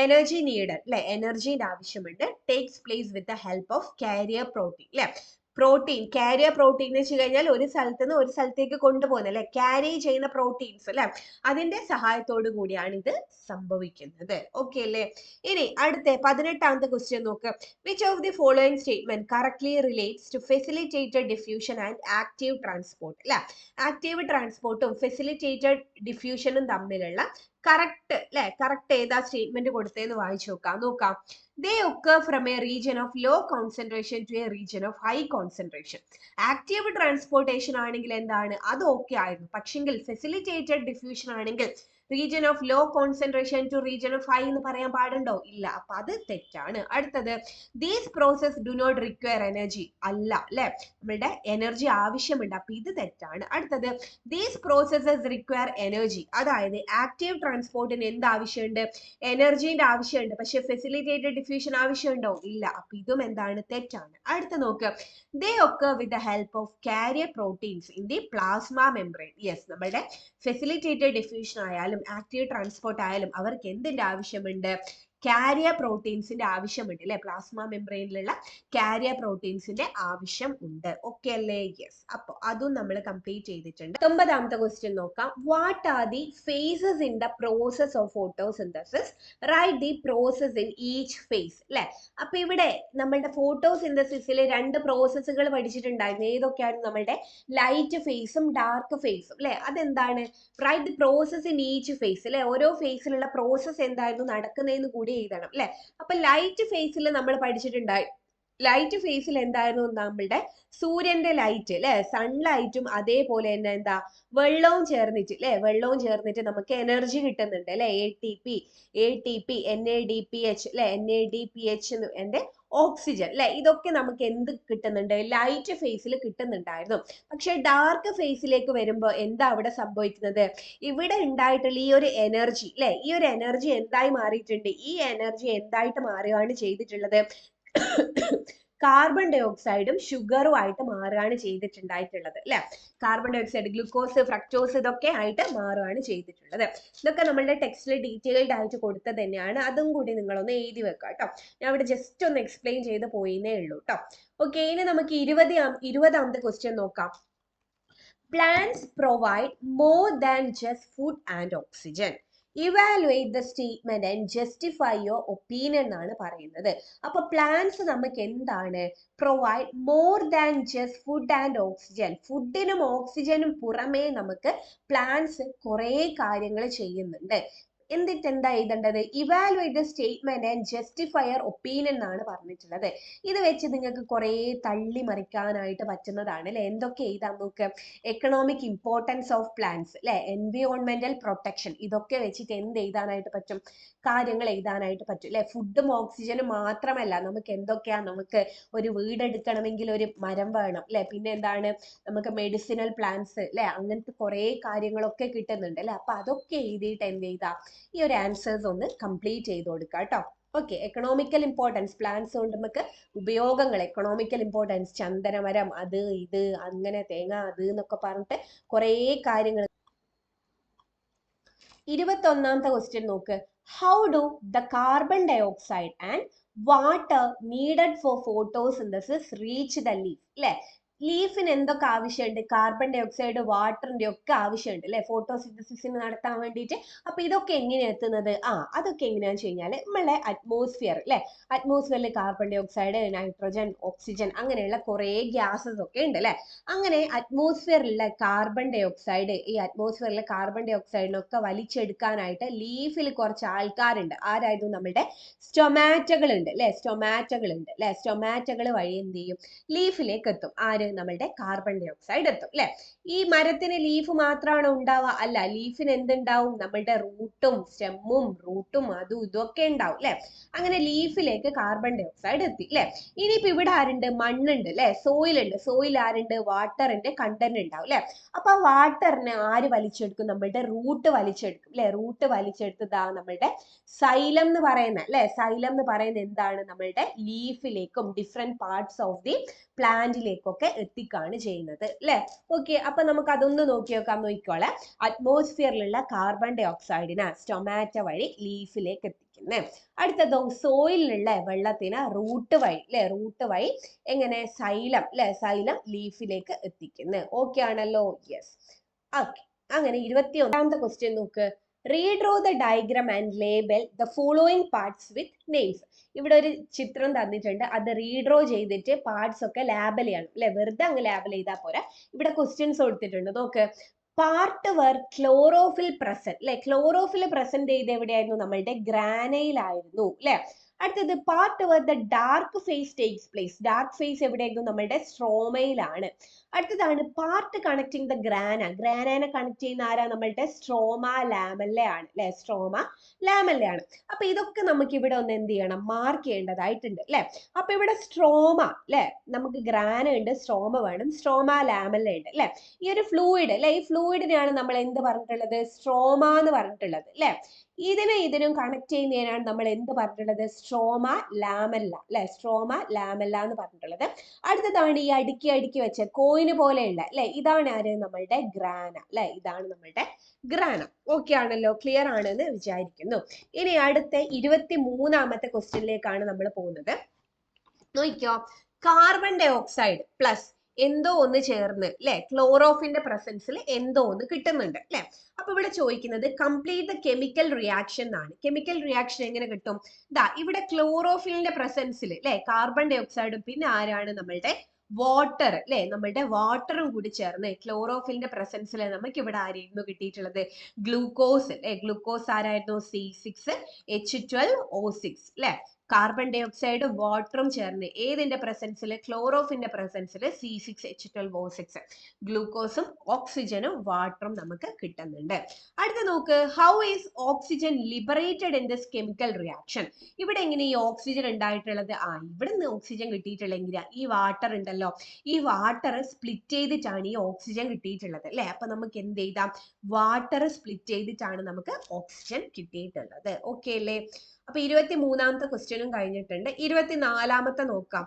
എനർജി നീഡഡ് അല്ലെ, എനർജീന്റെ ആവശ്യമുണ്ട്. Takes place with the help of carrier protein അല്ലെ. പ്രോട്ടീൻ, കാരിയർ പ്രോട്ടീൻ എന്ന് വെച്ച് കഴിഞ്ഞാൽ ഒരു സ്ഥലത്ത് നിന്ന് ഒരു സ്ഥലത്തേക്ക് കൊണ്ടുപോകുന്നത് അല്ലെ, ക്യാരി ചെയ്യുന്ന പ്രോട്ടീൻസ് അല്ലെ, അതിന്റെ സഹായത്തോടു കൂടിയാണ് ഇത് സംഭവിക്കുന്നത്. ഓക്കെ അല്ലേ. ഇനി അടുത്ത 18ാമത്തെ ക്വസ്റ്റ്യൻ നോക്ക്, which of the following statement correctly relates to facilitated diffusion and active transport അല്ലെ. ആക്റ്റീവ് ട്രാൻസ്പോർട്ടും ഫെസിലിറ്റേറ്റഡ് ഡിഫ്യൂഷനും തമ്മിലുള്ള കറക്റ്റ് അല്ലെ, കറക്റ്റ് ഏതാ സ്റ്റേറ്റ്മെന്റ് കൊടുത്തതെന്ന് വായിച്ചു നോക്കാം. They occur from a region of low concentration to a region of high concentration. Active transportation ആണെങ്കിൽ എന്താണ്, അത് ഓക്കെ ആയിരുന്നു. പക്ഷെങ്കിൽ ഫെസിലിറ്റേറ്റഡ് ഡിഫ്യൂഷൻ ആണെങ്കിൽ region of low concentration to region of high എന്ന് പറയാൻ പാടുണ്ടോ? ഇല്ല. അപ്പൊ അത് തെറ്റാണ്. അടുത്തത്, these process do not require energy, അല്ല അല്ലെ, നമ്മളുടെ എനർജി ആവശ്യമുണ്ട്. അപ്പൊ ഇത് തെറ്റാണ്. അടുത്തത്, ദീസ് പ്രോസസ്സസ് റിക്വയർ എനർജി, അതായത് ആക്റ്റീവ് ട്രാൻസ്പോർട്ടിന് എന്ത് ആവശ്യമുണ്ട്? എനർജീന്റെ ആവശ്യമുണ്ട്. പക്ഷെ ഫെസിലിറ്റേറ്റഡ് ഡിഫ്യൂഷൻ ആവശ്യമുണ്ടോ? ഇല്ല. അപ്പൊ ഇതും എന്താണ്, തെറ്റാണ്. അടുത്ത നോക്ക്, they occur with the help of carrier proteins in the plasma membrane. Yes, നമ്മുടെ ഫെസിലിറ്റേറ്റഡ് ഡിഫ്യൂഷൻ ആയാലും ആക്റ്റീവ് ട്രാൻസ്പോർട്ട് ആയാലും അവർക്ക് എന്തിന്റെ ആവശ്യമുണ്ട്? കാരിയർ പ്രോട്ടീൻസിന്റെ ആവശ്യമുണ്ട് അല്ലെ. പ്ലാസ്മ മെംബ്രെയിനിലുള്ള കാരിയർ പ്രോട്ടീൻസിന്റെ ആവശ്യം ഉണ്ട്. ഓക്കെ അല്ലേ? യെസ്. അപ്പൊ അതും നമ്മൾ കംപ്ലീറ്റ് ചെയ്തിട്ടുണ്ട്. 19ാമത്തെ ക്വസ്റ്റ്യൻ നോക്കാം. What are the phases in the process of photosynthesis? Write the process in each phase അല്ലെ. അപ്പൊ ഇവിടെ നമ്മളുടെ ഫോട്ടോസിന്തസിസിൽ രണ്ട് പ്രോസസ്സുകൾ പഠിച്ചിട്ടുണ്ടായിരുന്നു. ഏതൊക്കെയായിരുന്നു? നമ്മളുടെ ലൈറ്റ് ഫേസും ഡാർക്ക് ഫേസും അല്ലെ. അതെന്താണ്? Write the process in each phase അല്ലെ. ഓരോ ഫേസിലുള്ള പ്രോസസ് എന്തായിരുന്നു നടക്കുന്നതെന്ന് കൂടി എഴുതണം അല്ലെ. അപ്പൊ ലൈറ്റ് ഫേസിൽ നമ്മൾ പഠിച്ചിട്ടുണ്ടായി, ലൈറ്റ് ഫേസിൽ എന്തായിരുന്നു? നമ്മളുടെ സൂര്യന്റെ ലൈറ്റ് അല്ലെ, സൺലൈറ്റും അതേപോലെ തന്നെ എന്താ, വെള്ളവും ചേർന്നിട്ട് അല്ലെ, വെള്ളവും ചേർന്നിട്ട് നമുക്ക് എനർജി കിട്ടുന്നുണ്ട് അല്ലെ. ATP NADPH അല്ലെ, NADPH എന്റെ ഓക്സിജൻ അല്ലെ. ഇതൊക്കെ നമുക്ക് എന്ത് കിട്ടുന്നുണ്ട്? ലൈറ്റ് ഫേസിൽ കിട്ടുന്നുണ്ടായിരുന്നു. പക്ഷെ ഡാർക്ക് ഫേസിലേക്ക് വരുമ്പോൾ എന്താ അവിടെ സംഭവിക്കുന്നത്? ഇവിടെ ഉണ്ടായിട്ടുള്ള ഈ ഒരു എനർജി അല്ലെ, ഈ ഒരു എനർജി എന്തായി മാറിയിട്ടുണ്ട്? ഈ എനർജി എന്തായിട്ട് മാറുകയാണ് ചെയ്തിട്ടുള്ളത്? കാർബൺ ഡൈ ഓക്സൈഡും ഷുഗറും ആയിട്ട് മാറുകയാണ് ചെയ്തിട്ടുണ്ടായിട്ടുള്ളത് അല്ലെ. Carbon dioxide, glucose, fructose ഇതൊക്കെ ആയിട്ട് മാറുകയാണ് ചെയ്തിട്ടുള്ളത്. ഇതൊക്കെ നമ്മളുടെ ടെക്സ്റ്റിൽ ഡീറ്റെയിൽഡ് ആയിട്ട് കൊടുത്തത് തന്നെയാണ്. അതും കൂടി നിങ്ങളൊന്ന് എഴുതി വെക്കുക കേട്ടോ. ഞാൻ ഇവിടെ ജസ്റ്റ് ഒന്ന് എക്സ്പ്ലെയിൻ ചെയ്ത് പോയിന്നേ ഉള്ളൂ കേട്ടോ. ഓക്കെ, ഇനി നമുക്ക് 20ാമത്തെ ക്വസ്റ്റ്യൻ നോക്കാം. Plants provide more than just food and oxygen. Evaluate the statement and justify your opinion എന്നാണ് പറയുന്നത്. അപ്പൊ പ്ലാന്റ്സ് നമുക്ക് എന്താണ്? Provide more than just food and oxygen. ഫുഡിനും ഓക്സിജനും പുറമേ നമുക്ക് പ്ലാന്റ്സ് കുറേ കാര്യങ്ങൾ ചെയ്യുന്നുണ്ട്. എന്നിട്ട് എന്താ എഴുതേണ്ടത്? Evaluate the statement and justify your opinion എന്നാണ് പറഞ്ഞിട്ടുള്ളത്. ഇത് വെച്ച് നിങ്ങൾക്ക് കുറേ തള്ളി മറിക്കാനായിട്ട് പറ്റുന്നതാണ് അല്ലെ. എന്തൊക്കെ എഴുതാം നോക്ക്. എക്കണോമിക് ഇമ്പോർട്ടൻസ് ഓഫ് പ്ലാന്റ്സ് അല്ലെ, എൻവിയോൺമെന്റൽ പ്രൊട്ടക്ഷൻ, ഇതൊക്കെ വെച്ചിട്ട് എന്ത് എഴുതാനായിട്ട് പറ്റും? കാര്യങ്ങൾ എഴുതാനായിട്ട് പറ്റും അല്ലെ. ഫുഡും ഓക്സിജനും മാത്രമല്ല, നമുക്ക് എന്തൊക്കെയാ, നമുക്ക് ഒരു വീടെടുക്കണമെങ്കിൽ ഒരു മരം വേണം അല്ലെ. പിന്നെ എന്താണ്, നമുക്ക് മെഡിസിനൽ പ്ലാന്റ്സ് അല്ലെ, അങ്ങനത്തെ കുറേ കാര്യങ്ങളൊക്കെ കിട്ടുന്നുണ്ട് അല്ലെ. അപ്പൊ അതൊക്കെ എഴുതിയിട്ട് എന്ത് ചെയ്താ, ഈ ഒരു ആൻസേഴ്സ് ഒന്ന് കംപ്ലീറ്റ് ചെയ്ത് കൊടുക്കുക കേട്ടോ. ഓക്കെ, എക്കണോമിക്കൽ ഇമ്പോർട്ടൻസ്, പ്ലാന്റ്സ് കൊണ്ട് നമുക്ക് ഉപയോഗങ്ങൾ, എക്കണോമിക്കൽ ഇമ്പോർട്ടൻസ്, ചന്ദനമരം, അത് ഇത് അങ്ങനെ, തേങ്ങ അത് എന്നൊക്കെ പറഞ്ഞിട്ട് കുറേ കാര്യങ്ങൾ. 21ാമത്തെ ക്വസ്റ്റ്യൻ നോക്ക്. How do the carbon dioxide and water needed for photosynthesis reach the leaf അല്ലെ. ലീഫിന് എന്തൊക്കെ ആവശ്യമുണ്ട്? കാർബൺ ഡൈ ഓക്സൈഡ്, വാട്ടറിന്റെ ഒക്കെ ആവശ്യമുണ്ട് അല്ലെ, ഫോട്ടോസിന്തസിസിന് നടത്താൻ വേണ്ടിയിട്ട്. അപ്പൊ ഇതൊക്കെ എങ്ങനെയാ എത്തുന്നത്? അതൊക്കെ എങ്ങനെയാന്ന് വെച്ച് കഴിഞ്ഞാൽ നമ്മളെ അറ്റ്മോസ്ഫിയർ അല്ലെ, അറ്റ്മോസ്ഫിയറിൽ carbon dioxide, nitrogen, oxygen അങ്ങനെയുള്ള കുറെ ഗ്യാസസ് ഒക്കെ ഉണ്ട് അല്ലെ. അങ്ങനെ അറ്റ്മോസ്ഫിയറിലുള്ള കാർബൺ ഡൈ ഓക്സൈഡ്, ഈ അറ്റ്മോസ്ഫിയറിലെ കാർബൺ ഡൈ ഓക്സൈഡിനൊക്കെ വലിച്ചെടുക്കാനായിട്ട് ലീഫിൽ കുറച്ച് ആൾക്കാരുണ്ട്. ആരായിരുന്നു? നമ്മുടെ സ്റ്റൊമാറ്റകൾ ഉണ്ട് അല്ലെ, സ്റ്റൊമാറ്റകൾ ഉണ്ട് അല്ലെ. സ്റ്റൊമാറ്റകൾ വഴി എന്ത് ചെയ്യും? ലീഫിലേക്ക് എത്തും. ആര്? നമ്മുടെ കാർബൺ ഡൈ ഓക്സൈഡ് എത്തും അല്ലെ. ഈ മരത്തിന് ലീഫ് മാത്രമാണോ ഉണ്ടാവുക? അല്ല, ലീഫിന് എന്തുണ്ടാവും? നമ്മളുടെ റൂട്ടും സ്റ്റെമ്മും റൂട്ടും അതും ഇതൊക്കെ ഉണ്ടാവും അല്ലെ. അങ്ങനെ ലീഫിലേക്ക് കാർബൺ ഡൈ ഓക്സൈഡ് എത്തി അല്ലെ. ഇനിയിപ്പോ ഇവിടെ ആരുണ്ട്? മണ്ണുണ്ട് അല്ലെ, സോയിൽ ഉണ്ട്. സോയിൽ ആരുണ്ട്? വാട്ടറിന്റെ കണ്ടന്റ് ഉണ്ടാവും അല്ലെ. അപ്പൊ ആ വാട്ടറിനെ ആര് വലിച്ചെടുക്കും? നമ്മളുടെ റൂട്ട് വലിച്ചെടുക്കും അല്ലെ. റൂട്ട് വലിച്ചെടുത്തതാ നമ്മളുടെ സൈലം എന്ന് പറയുന്ന അല്ലെ. സൈലം എന്ന് പറയുന്നത് എന്താണ്? നമ്മളുടെ ലീഫിലേക്കും ഡിഫറെന്റ് പാർട്സ് ഓഫ് ദി പ്ലാന്റിലേക്കൊക്കെ എത്തിക്കാണ് ചെയ്യുന്നത് അല്ലെ. ഓക്കെ, അപ്പൊ നമുക്ക് അതൊന്ന് നോക്കിക്കോളെ. അറ്റ്മോസ്ഫിയറിലുള്ള കാർബൺ ഡൈ ഓക്സൈഡിനെ സ്റ്റൊമാറ്റ വഴി ലീഫിലേക്ക് എത്തിക്കുന്നത്. അടുത്തതോ സോയിലുള്ള വെള്ളത്തിന് റൂട്ട് വഴി അല്ലെ, റൂട്ട് വഴി എങ്ങനെ? സൈലം അല്ലെ, സൈലം ലീഫിലേക്ക് എത്തിക്കുന്നത്. ഓക്കെ ആണല്ലോ? യെസ്. ഓക്കെ, അങ്ങനെ 21ാമത്തെ ക്വസ്റ്റ്യൻ നോക്ക്. Redraw the diagram and label the following parts with names. ഇവിടെ ഒരു ചിത്രം തന്നിട്ടുണ്ട്, അത് റീഡ്രോ ചെയ്തിട്ട് പാർട്സ് ഒക്കെ ലേബൽ ചെയ്യണം അല്ലെ. വെറുതെ അങ്ങ് ലേബൽ ചെയ്താൽ പോരാ. ഇവിടെ ക്വസ്റ്റ്യൻസ് കൊടുത്തിട്ടുണ്ട്, നോക്ക്. പാർട്ട് വർ ക്ലോറോഫിൽ പ്രസന്റ് അല്ലെ. ക്ലോറോഫിൽ പ്രസന്റ് ചെയ്ത് എവിടെയായിരുന്നു? നമ്മളുടെ ഗ്രാനയിലായിരുന്നു അല്ലെ. അടുത്തത് part where the dark phase takes place. Dark phase എവിടെയായിരുന്നു? നമ്മളുടെ സ്ട്രോമയിലാണ്. അടുത്തതാണ് പാർട്ട് കണക്ടിങ് ദ ഗ്രാന. ഗ്രാനനെ കണക്ട് ചെയ്യുന്ന ആരാ? നമ്മളുടെ സ്ട്രോമ ലാമെല്ല ആണ് അല്ലെ. സ്ട്രോമ ലാമെല്ല ആണ്. അപ്പൊ ഇതൊക്കെ നമുക്ക് ഇവിടെ ഒന്ന് എന്ത് ചെയ്യണം? മാർക്ക് ചെയ്യേണ്ടതായിട്ടുണ്ട് അല്ലെ. അപ്പൊ ഇവിടെ സ്ട്രോമ അല്ലെ, നമുക്ക് ഗ്രാന ഉണ്ട്, സ്ട്രോമ വേണം, സ്ട്രോമ ലാമെല്ല ഉണ്ട് അല്ലെ. ഈ ഒരു ഫ്ലൂയിഡ് അല്ലെ, ഈ ഫ്ലൂയിഡിനെയാണ് നമ്മൾ എന്ത് പറഞ്ഞിട്ടുള്ളത്? സ്ട്രോമ എന്ന് പറഞ്ഞിട്ടുള്ളത് അല്ലെ. ഇതിനും കണക്ട് ചെയ്യുന്നതിനാണ് നമ്മൾ എന്ത് പറഞ്ഞിട്ടുള്ളത്? സ്ട്രോമ ലാമെല്ല അല്ലെ. സ്ട്രോമ ലാമെല്ല എന്ന് പറഞ്ഞിട്ടുള്ളത്. അടുത്തതാണ് ഈ അടുക്കി വെച്ച കോയിന് പോലെയുള്ള അല്ലെ, ഇതാണ് ആര്? നമ്മളുടെ ഗ്രാന അല്ലെ. ഇതാണ് നമ്മളുടെ ഗ്രാന. ഓക്കെ ആണല്ലോ? ക്ലിയർ ആണെന്ന് വിചാരിക്കുന്നു. ഇനി അടുത്ത 23ാമത്തെ ക്വസ്റ്റ്യനിലേക്കാണ് നമ്മൾ പോകുന്നത്. നോക്കിക്കോ. കാർബൺ ഡൈ ഓക്സൈഡ് പ്ലസ് എന്തോ ഒന്ന് ചേർന്ന് അല്ലെ, ക്ലോറോഫിന്റെ പ്രസൻസിൽ എന്തോ ഒന്ന് കിട്ടുന്നുണ്ട് അല്ലെ. അപ്പൊ ഇവിടെ ചോദിക്കുന്നത് കംപ്ലീറ്റ് ദ കെമിക്കൽ റിയാക്ഷൻ എന്നാണ്. കെമിക്കൽ റിയാക്ഷൻ എങ്ങനെ കിട്ടും? ഇവിടെ ക്ലോറോഫിലിന്റെ പ്രസൻസിൽ അല്ലെ, കാർബൺ ഡൈ ഓക്സൈഡും പിന്നെ ആരാണ്? നമ്മളുടെ വാട്ടർ അല്ലെ, നമ്മളുടെ വാട്ടറും കൂടി ചേർന്ന് ക്ലോറോഫിലിന്റെ പ്രസൻസിൽ നമുക്ക് ഇവിടെ ആരായിരുന്നു കിട്ടിയിട്ടുള്ളത്? ഗ്ലൂക്കോസ് അല്ലെ. ഗ്ലൂക്കോസ് ആരായിരുന്നു? C6H12O6 അല്ലെ. കാർബൺ ഡൈ ഓക്സൈഡും വാട്ടറും ചേർന്ന് ഏതിന്റെ പ്രസൻസിൽ? ക്ലോറോഫിന്റെ പ്രസൻസിൽ C6H12O6. ഗ്ലൂക്കോസും ഓക്സിജനും വാട്ടറും നമുക്ക് കിട്ടുന്നുണ്ട്. അടുത്ത നോക്ക്. How is oxygen liberated in this chemical reaction. ഇവിടെ എങ്ങനെ ഈ ഓക്സിജൻ ഉണ്ടായിട്ടുള്ളത്? ഇവിടെ നിന്ന് ഓക്സിജൻ കിട്ടിയിട്ടുള്ളെങ്കിൽ ഈ വാട്ടർ ഉണ്ടല്ലോ, ഈ വാട്ടർ സ്പ്ലിറ്റ് ചെയ്തിട്ടാണ് ഈ ഓക്സിജൻ കിട്ടിയിട്ടുള്ളത് അല്ലെ. അപ്പൊ നമുക്ക് എന്ത് ചെയ്താം? വാട്ടർ സ്പ്ലിറ്റ് ചെയ്തിട്ടാണ് നമുക്ക് ഓക്സിജൻ കിട്ടിയിട്ടുള്ളത്. ഓക്കെ അല്ലേ? അപ്പൊ 23ാമത്തെ ക്വസ്റ്റ്യനും കഴിഞ്ഞിട്ടുണ്ട്. 24ാമത്തെ നോക്കാം.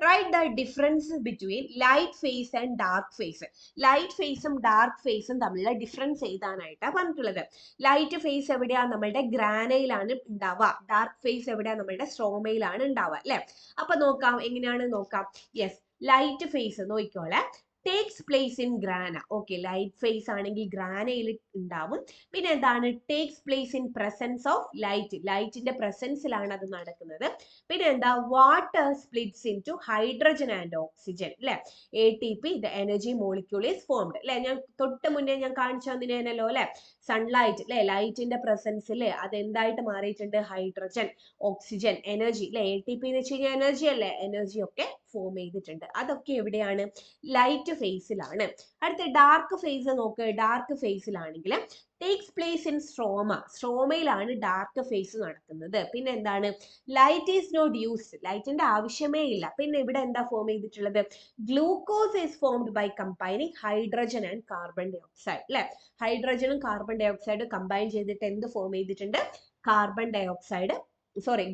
Write the difference between light face and dark face. Light ഫേസും ഡാർക്ക് ഫേസും തമ്മിലുള്ള ഡിഫറൻസ് എഴുതാനായിട്ടാണ് പറഞ്ഞിട്ടുള്ളത്. ലൈറ്റ് ഫേസ് എവിടെയാ? നമ്മളുടെ ഗ്രാനയിലാണ് ഉണ്ടാവുക. ഡാർക്ക് ഫേസ് എവിടെയാ? നമ്മളുടെ സ്ട്രോമയിലാണ് ഉണ്ടാവുക അല്ലെ. അപ്പൊ നോക്കാം, എങ്ങനെയാണ് നോക്കാം. യെസ്, ലൈറ്റ് ഫേസ് നോക്കിക്കോളെ, takes place in grana. Okay, light phase ആണെങ്കിൽ ഗ്രാനയിൽ ഉണ്ടാവും. പിന്നെ എന്താണ്? Takes place in presence of light. ലൈറ്റിന്റെ പ്രസൻസിലാണ് അത് നടക്കുന്നത്. പിന്നെ എന്താ? Water splits into hydrogen and oxygen അല്ലെ. ATP, the energy molecule is formed അല്ലെ. ഞാൻ തൊട്ട് മുന്നേ ഞാൻ കാണിച്ചു തന്നിനല്ലോ അല്ലെ, സൺലൈറ്റ് അല്ലെ, ലൈറ്റിന്റെ പ്രസൻസിൽ അത് എന്തായിട്ട് മാറിയിട്ടുണ്ട്? ഹൈഡ്രജൻ, ഓക്സിജൻ, എനർജി അല്ലെ. ATP എന്ന് വെച്ച് കഴിഞ്ഞാൽ എനർജി അല്ലെ, എനർജി ഒക്കെ ഫോം ചെയ്തിട്ടുണ്ട്. അതൊക്കെ എവിടെയാണ്? ലൈറ്റ് ഫേസിലാണ്. അടുത്ത ഡാർക്ക് ഫേസ് നോക്ക്. ഡാർക്ക് ഫേസിലാണെങ്കിൽ ടേക്സ് പ്ലേസ് ഇൻ സ്ട്രോമ. സ്ട്രോമയിലാണ് ഡാർക്ക് ഫേസ് നടക്കുന്നത്. പിന്നെ എന്താണ്? Light is not used. ലൈറ്റിന്റെ ആവശ്യമേ ഇല്ല. പിന്നെ ഇവിടെ എന്താ ഫോം ചെയ്തിട്ടുള്ളത്? Glucose is formed by combining hydrogen and carbon dioxide അല്ലെ. ഹൈഡ്രജനും കാർബൺ ഡൈ ഓക്സൈഡും കമ്പൈൻ ചെയ്തിട്ട് എന്ത് ഫോം ചെയ്തിട്ടുണ്ട്? Carbon dioxide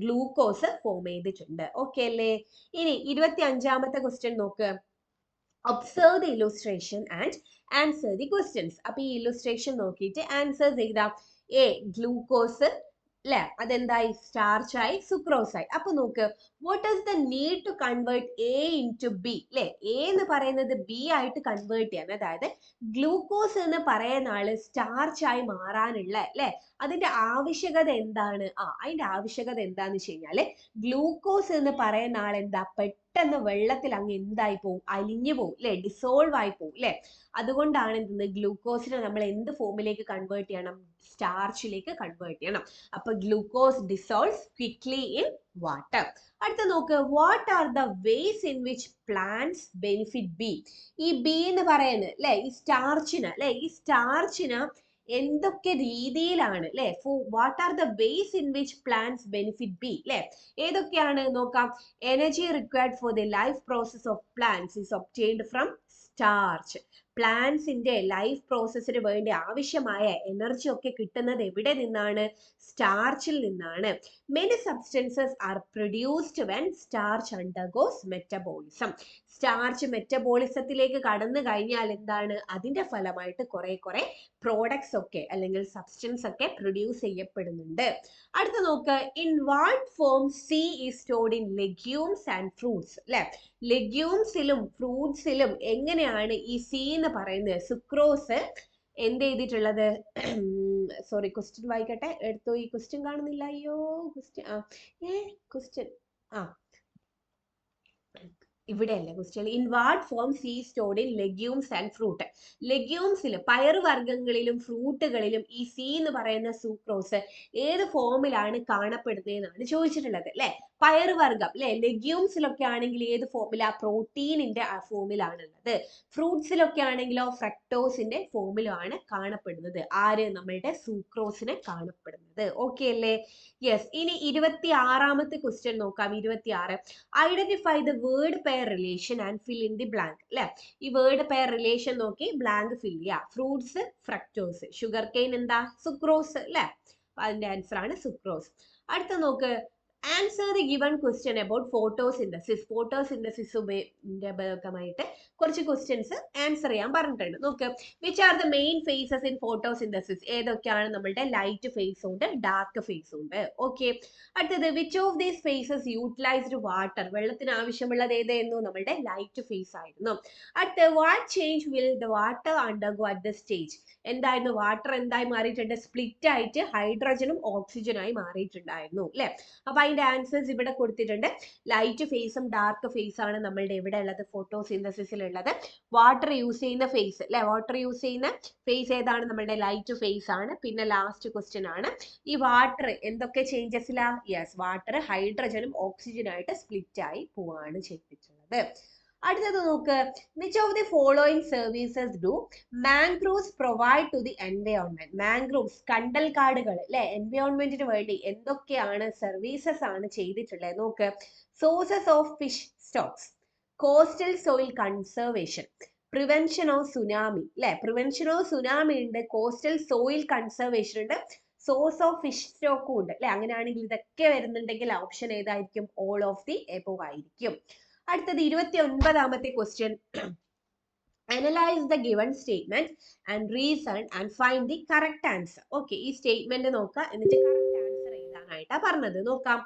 glucose form ചെയ്തിട്ടുണ്ട്. ഓക്കെ അല്ലേ? ഇനി 25ാമത്തെ ക്വസ്റ്റ്യൻ നോക്ക്. Observe the illustration and answer the questions. അപ്പൊ ഈ ഇല്ലുസ്ട്രേഷൻ നോക്കിയിട്ട് ആൻസേഴ്സ് എഴുതാം. ഗ്ലൂക്കോസ് അല്ലെ, അതെന്തായി? സ്റ്റാർച്ച് ആയി, സുക്രോസ് ആയി. അപ്പൊ നോക്ക്, what is the need to convert A into B അല്ലെ? എ എന്ന് പറയുന്നത് ബി ആയിട്ട് കൺവേർട്ട് ചെയ്യാൻ, അതായത് ഗ്ലൂക്കോസ് എന്ന് പറയുന്ന ആള് സ്റ്റാർച്ച് ആയി മാറാനുള്ള അല്ലെ അതിന്റെ ആവശ്യകത എന്താണ്? അതിന്റെ ആവശ്യകത എന്താന്ന് വെച്ച് കഴിഞ്ഞാല് ഗ്ലൂക്കോസ് എന്ന് പറയുന്ന ആൾ എന്താ പെട്ടെന്ന് വെള്ളത്തിൽ അങ്ങ് എന്തായി പോവും, അലിഞ്ഞു പോവും അല്ലെ, ഡിസോൾവ് ആയി പോവും അല്ലെ. അതുകൊണ്ടാണ് എന്തെന്ന് ഗ്ലൂക്കോസിനെ നമ്മൾ എന്ത് ഫോമിലേക്ക് കൺവേർട്ട് ചെയ്യണം? സ്റ്റാർച്ചിലേക്ക് കൺവേർട്ട് ചെയ്യണം. അപ്പൊ glucose dissolves quickly in water. അടുത്ത നോക്ക്, what are the ways in which plants benefit B? ഈ ബി എന്ന് പറയുന്നത് അല്ലെ ഈ സ്റ്റാർച്ചിന് എന്തൊക്കെ രീതിയിലാണ് അല്ലെ, what are the ways in which plants benefit B അല്ലെ? ഏതൊക്കെയാണ് നോക്കാം. Energy required for the life process of plants is obtained from starch. പ്ലാന്റ്സിന്റെ ലൈഫ് പ്രോസസ്സിന് വേണ്ടി ആവശ്യമായ എനർജി ഒക്കെ കിട്ടുന്നത് എവിടെ നിന്നാണ്? സ്റ്റാർച്ചിൽ നിന്നാണ്. Many substances are produced when starch undergoes metabolism. Starch മെറ്റബോളിസത്തിലേക്ക് കടന്നു കഴിഞ്ഞാൽ എന്താണ്? അതിന്റെ ഫലമായിട്ട് കുറെ പ്രോഡക്ട്സ് ഒക്കെ അല്ലെങ്കിൽ സബ്സ്റ്റൻസ് ഒക്കെ പ്രൊഡ്യൂസ് ചെയ്യപ്പെടുന്നുണ്ട്. അടുത്ത നോക്ക്, in what form C is stored in legumes and fruits അല്ലെ? ലെഗ്യൂംസിലും ഫ്രൂട്ട്സിലും എങ്ങനെയാണ് ഈ സി എന്ന് പറയുന്നത് സുക്രോസ് എന്ത് ചെയ്തിട്ടുള്ളത്? സോറി, ക്വസ്റ്റ്യൻ വായിക്കട്ടെ. എടുത്തോ, ഈ ക്വസ്റ്റ്യൻ കാണുന്നില്ല. അയ്യോ, ക്വസ്റ്റ്യൻ ഇവിടെയല്ലേ question. In what form C stored in legumes and fruit. ലെഗ്യൂംസിൽ പയറുവർഗ്ഗങ്ങളിലും ഫ്രൂട്ടുകളിലും ഈ സി എന്ന് പറയുന്ന സൂക്രോസ് ഏത് ഫോമിലാണ് കാണപ്പെടുന്നതെന്നാണ് ചോദിച്ചിട്ടുള്ളത് അല്ലെ. പയറുവർഗ്ഗം അല്ലെ, ലെഗ്യൂംസിലൊക്കെ ആണെങ്കിൽ ഏത് ഫോമിലാ? പ്രോട്ടീനിന്റെ ഫോമിലാണുള്ളത്. ഫ്രൂട്ട്സിലൊക്കെ ആണെങ്കിലോ ഫ്രക്ടോസിന്റെ ഫോമിലാണ് കാണപ്പെടുന്നത്. ആര്? നമ്മളുടെ സൂക്രോസിനെ കാണപ്പെടുന്നത്. ഓക്കെ അല്ലേ? യെസ്. ഇനി 26ാമത്തെ ക്വസ്റ്റ്യൻ നോക്കാം. 26, identify the word pair relation and fill in the blank അല്ലെ. ഈ വേർഡ് പെയർ റിലേഷൻ നോക്കി ബ്ലാങ്ക് ഫിൽ ചെയ്യുക. ഫ്രൂട്ട്സ് ഫ്രക്ടോസ്, ഷുഗർ കെയിൻ എന്താ? സുക്രോസ് അല്ലെ. അതിന്റെ ആൻസർ ആണ് സുക്രോസ്. അടുത്ത നോക്ക്, answer the given question about photosynthesis. ഫോട്ടോസിന്തസിസിന്റെ ഭാഗമായിട്ട് കുറച്ച് ക്വസ്റ്റ്യൻസ് ആൻസർ ചെയ്യാൻ പറഞ്ഞിട്ടുണ്ട്. നോക്ക്, which are the main phases in photosynthesis? ഏതൊക്കെയാണ്? നമ്മളുടെ ലൈറ്റ് ഫേസ് ഉണ്ട്, ഡാർക്ക് ഫേസ് ഉണ്ട്. ഓക്കെ. അടുത്തത്, which of these faces utilised water? വെള്ളത്തിന് ആവശ്യമുള്ളത് ഏതായിരുന്നു? നമ്മളുടെ ലൈറ്റ് ഫേസ് ആയിരുന്നു. അടുത്ത, what change will the water undergo at the stage? എന്തായിരുന്നു? വാട്ടർ എന്തായി മാറിയിട്ടുണ്ട്? സ്പ്ലിറ്റ് ആയിട്ട് ഹൈഡ്രജനും ഓക്സിജനായി മാറിയിട്ടുണ്ടായിരുന്നു അല്ലെ. അപ്പൊ അതിന്റെ ആൻസേഴ്സ് ഇവിടെ കൊടുത്തിട്ടുണ്ട്. ലൈറ്റ് ഫേസും ഡാർക്ക് ഫേസ് ആണ് നമ്മളുടെ ഇവിടെ ഉള്ളത്, ഫോട്ടോസിന്തസിസിൽ ഉള്ളത്. വാട്ടർ യൂസ് ചെയ്യുന്ന ഫേസ് അല്ലെ, വാട്ടർ യൂസ് ചെയ്യുന്ന ഫേസ് ഏതാണ്? നമ്മളുടെ ലൈറ്റ് ഫേസ് ആണ്. പിന്നെ ലാസ്റ്റ് ക്വസ്റ്റ്യൻ ആണ്, ഈ വാട്ടർ എന്തൊക്കെ ചേഞ്ചസിലാ? യെസ്, വാട്ടർ ഹൈഡ്രജനും ഓക്സിജനായിട്ട് സ്പ്ലിറ്റ് ആയി പോവാണ് ചെയ്തിട്ടുള്ളത്. അടുത്തത് നോക്ക്, which of the following services do mangroves provide to the environment? Mangroves, കണ്ടൽക്കാടുകൾ അല്ലെ, എൻവയോൺമെന്റിന് വേണ്ടി എന്തൊക്കെയാണ് സർവീസസ് ആണ് ചെയ്തിട്ടുള്ളത്? നോക്ക്, sources of fish stocks, coastal soil conservation, prevention of tsunami അല്ലെ. പ്രിവെൻഷൻ ഓഫ് സുനാമി ഉണ്ട്, കോസ്റ്റൽ സോയിൽ കൺസർവേഷൻ ഉണ്ട്, സോഴ്സ് ഓഫ് ഫിഷ് സ്റ്റോക്കും ഉണ്ട് അല്ലെ. അങ്ങനെയാണെങ്കിൽ ഇതൊക്കെ വരുന്നുണ്ടെങ്കിൽ ഓപ്ഷൻ ഏതായിരിക്കും? ഓൾ ഓഫ് ദി എബോവ് ആയിരിക്കും. അടുത്തത് 29ാമത്തെ question, analyse the given statement and reason and find the correct answer. Okay, ഈ സ്റ്റേറ്റ്മെന്റ് നോക്കുക, എന്നിട്ട് കറക്റ്റ് ആൻസർ എഴുതാനായിട്ടാ പറഞ്ഞത്. നോക്കാം,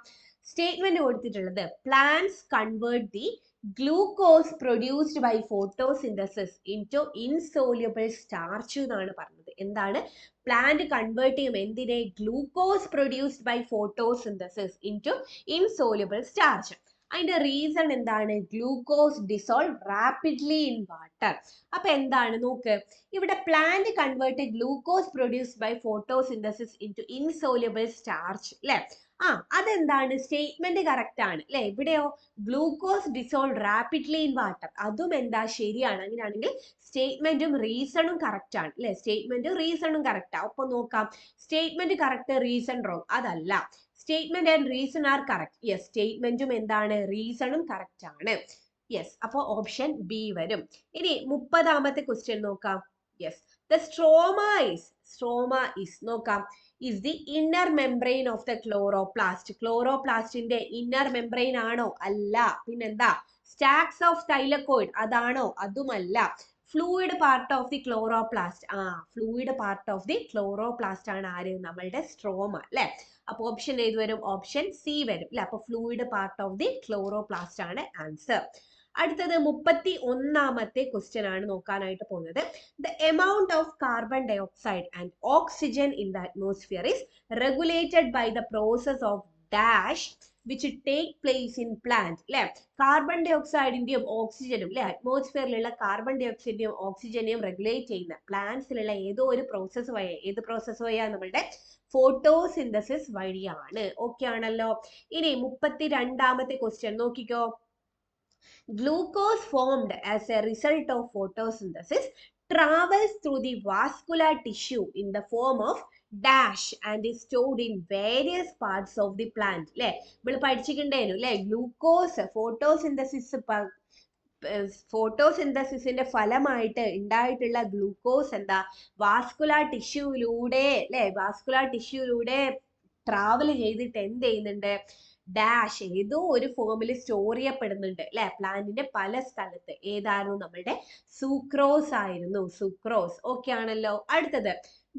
സ്റ്റേറ്റ്മെന്റ് കൊടുത്തിട്ടുള്ളത്, plants convert the glucose produced by photosynthesis into insoluble starch എന്നാണ് പറഞ്ഞത്. എന്താണ്? പ്ലാന്റ് കൺവേർട്ട് ചെയ്യും എന്തിനെ? Glucose produced by photosynthesis into insoluble starch. അതിന്റെ റീസൺ എന്താണ്? Glucose dissolve rapidly in water. അപ്പൊ എന്താണ്? നോക്ക്, ഇവിടെ plant convert glucose produced by photosynthesis into insoluble starch അല്ലെ. അതെന്താണ്? സ്റ്റേറ്റ്മെന്റ് കറക്റ്റ് ആണ് അല്ലെ. ഇവിടെയോ glucose dissolve rapidly in water, അതും എന്താ? ശരിയാണ്. അങ്ങനെയാണെങ്കിൽ സ്റ്റേറ്റ്മെന്റും റീസണും കറക്റ്റ് ആണ് അല്ലെ. സ്റ്റേറ്റ്മെന്റും റീസണും കറക്റ്റ് ആണ്. അപ്പൊ നോക്കാം, സ്റ്റേറ്റ്മെന്റ് കറക്റ്റ്, റീസൺ റോങ്. അതല്ല, statement and reason are correct. Yes, സ്റ്റേറ്റ്മെന്റും എന്താണ്? റീസണും കറക്റ്റ് ആണ്. യെസ്, അപ്പൊ ഓപ്ഷൻ ബി വരും. ഇനി 30ാമത്തെ ക്വസ്റ്റ്യൻ നോക്കാം. യെസ്, ദ സ്ട്രോമ ഈസ് നോക്കാം, is the inner membrane of the chloroplast. ക്ലോറോപ്ലാസ്റ്റിന്റെ ഇന്നർ മെംബ്രെയിൻ ആണോ? അല്ല. പിന്നെന്താ? സ്റ്റാക്സ് ഓഫ് തൈലക്കോയിഡ് അതാണോ? അതുമല്ല. Fluid part of the chloroplast. Fluid part of the chloroplast ആണ് ആര്? നമ്മളുടെ സ്ട്രോമ അല്ലെ. അപ്പൊ ഓപ്ഷൻ ഏത് വരും? ഓപ്ഷൻ സി വരും അല്ലെ. അപ്പൊ fluid part of the chloroplast ആണ് ആൻസർ. അടുത്തത് 31ാമത്തെ ക്വസ്റ്റ്യൻ ആണ് നോക്കാനായിട്ട് പോകുന്നത്. The amount of carbon dioxide and oxygen in the atmosphere is regulated by the process of dash which take place in plant അല്ലെ. കാർബൺ ഡൈ ഓക്സൈഡിന്റെയും ഓക്സിജനും അല്ലെ, അറ്റ്മോസ്ഫിയറിലുള്ള കാർബൺ ഡൈ ഓക്സൈഡിന്റെയും ഓക്സിജനെയും റെഗുലേറ്റ് ചെയ്യുന്ന പ്ലാന്റ്സിലുള്ള ഏതോ ഒരു പ്രോസസ്സ് വഴി, ഏത് പ്രോസസ്സ് വഴിയാണ്? നമ്മളുടെ ഫോട്ടോസിന്തസിസ് വഴിയാണ്. ഓക്കെ ആണല്ലോ. ഇനി 32ാമത്തെ ക്വസ്റ്റ്യൻ നോക്കിക്കോ. Glucose formed as a result of photosynthesis travels through the vascular tissue in the form of dash and is stored in various parts of the plant. അല്ലെ, നമ്മൾ പഠിച്ചിട്ടുണ്ടായിരുന്നു അല്ലെ, ഗ്ലൂക്കോസ് ഫോട്ടോസിന്തസിസിന്റെ ഫലമായിട്ട് ഉണ്ടായിട്ടുള്ള ഗ്ലൂക്കോസ് എന്താ വാസ്കുലാർ ടിഷ്യൂയിലൂടെ അല്ലെ, വാസ്കുലാർ ടിഷ്യൂയിലൂടെ ട്രാവൽ ചെയ്തിട്ട് എന്ത് ചെയ്യുന്നുണ്ട്? ഡാഷ് ഏതോ ഒരു ഫോമിൽ സ്റ്റോർ ചെയ്യപ്പെടുന്നുണ്ട് അല്ലെ, പ്ലാന്റിന്റെ പല സ്ഥലത്ത്. ഏതായിരുന്നു? നമ്മളുടെ സൂക്രോസ് ആയിരുന്നു, സൂക്രോസ്. ഓക്കെ ആണല്ലോ. അടുത്തത്,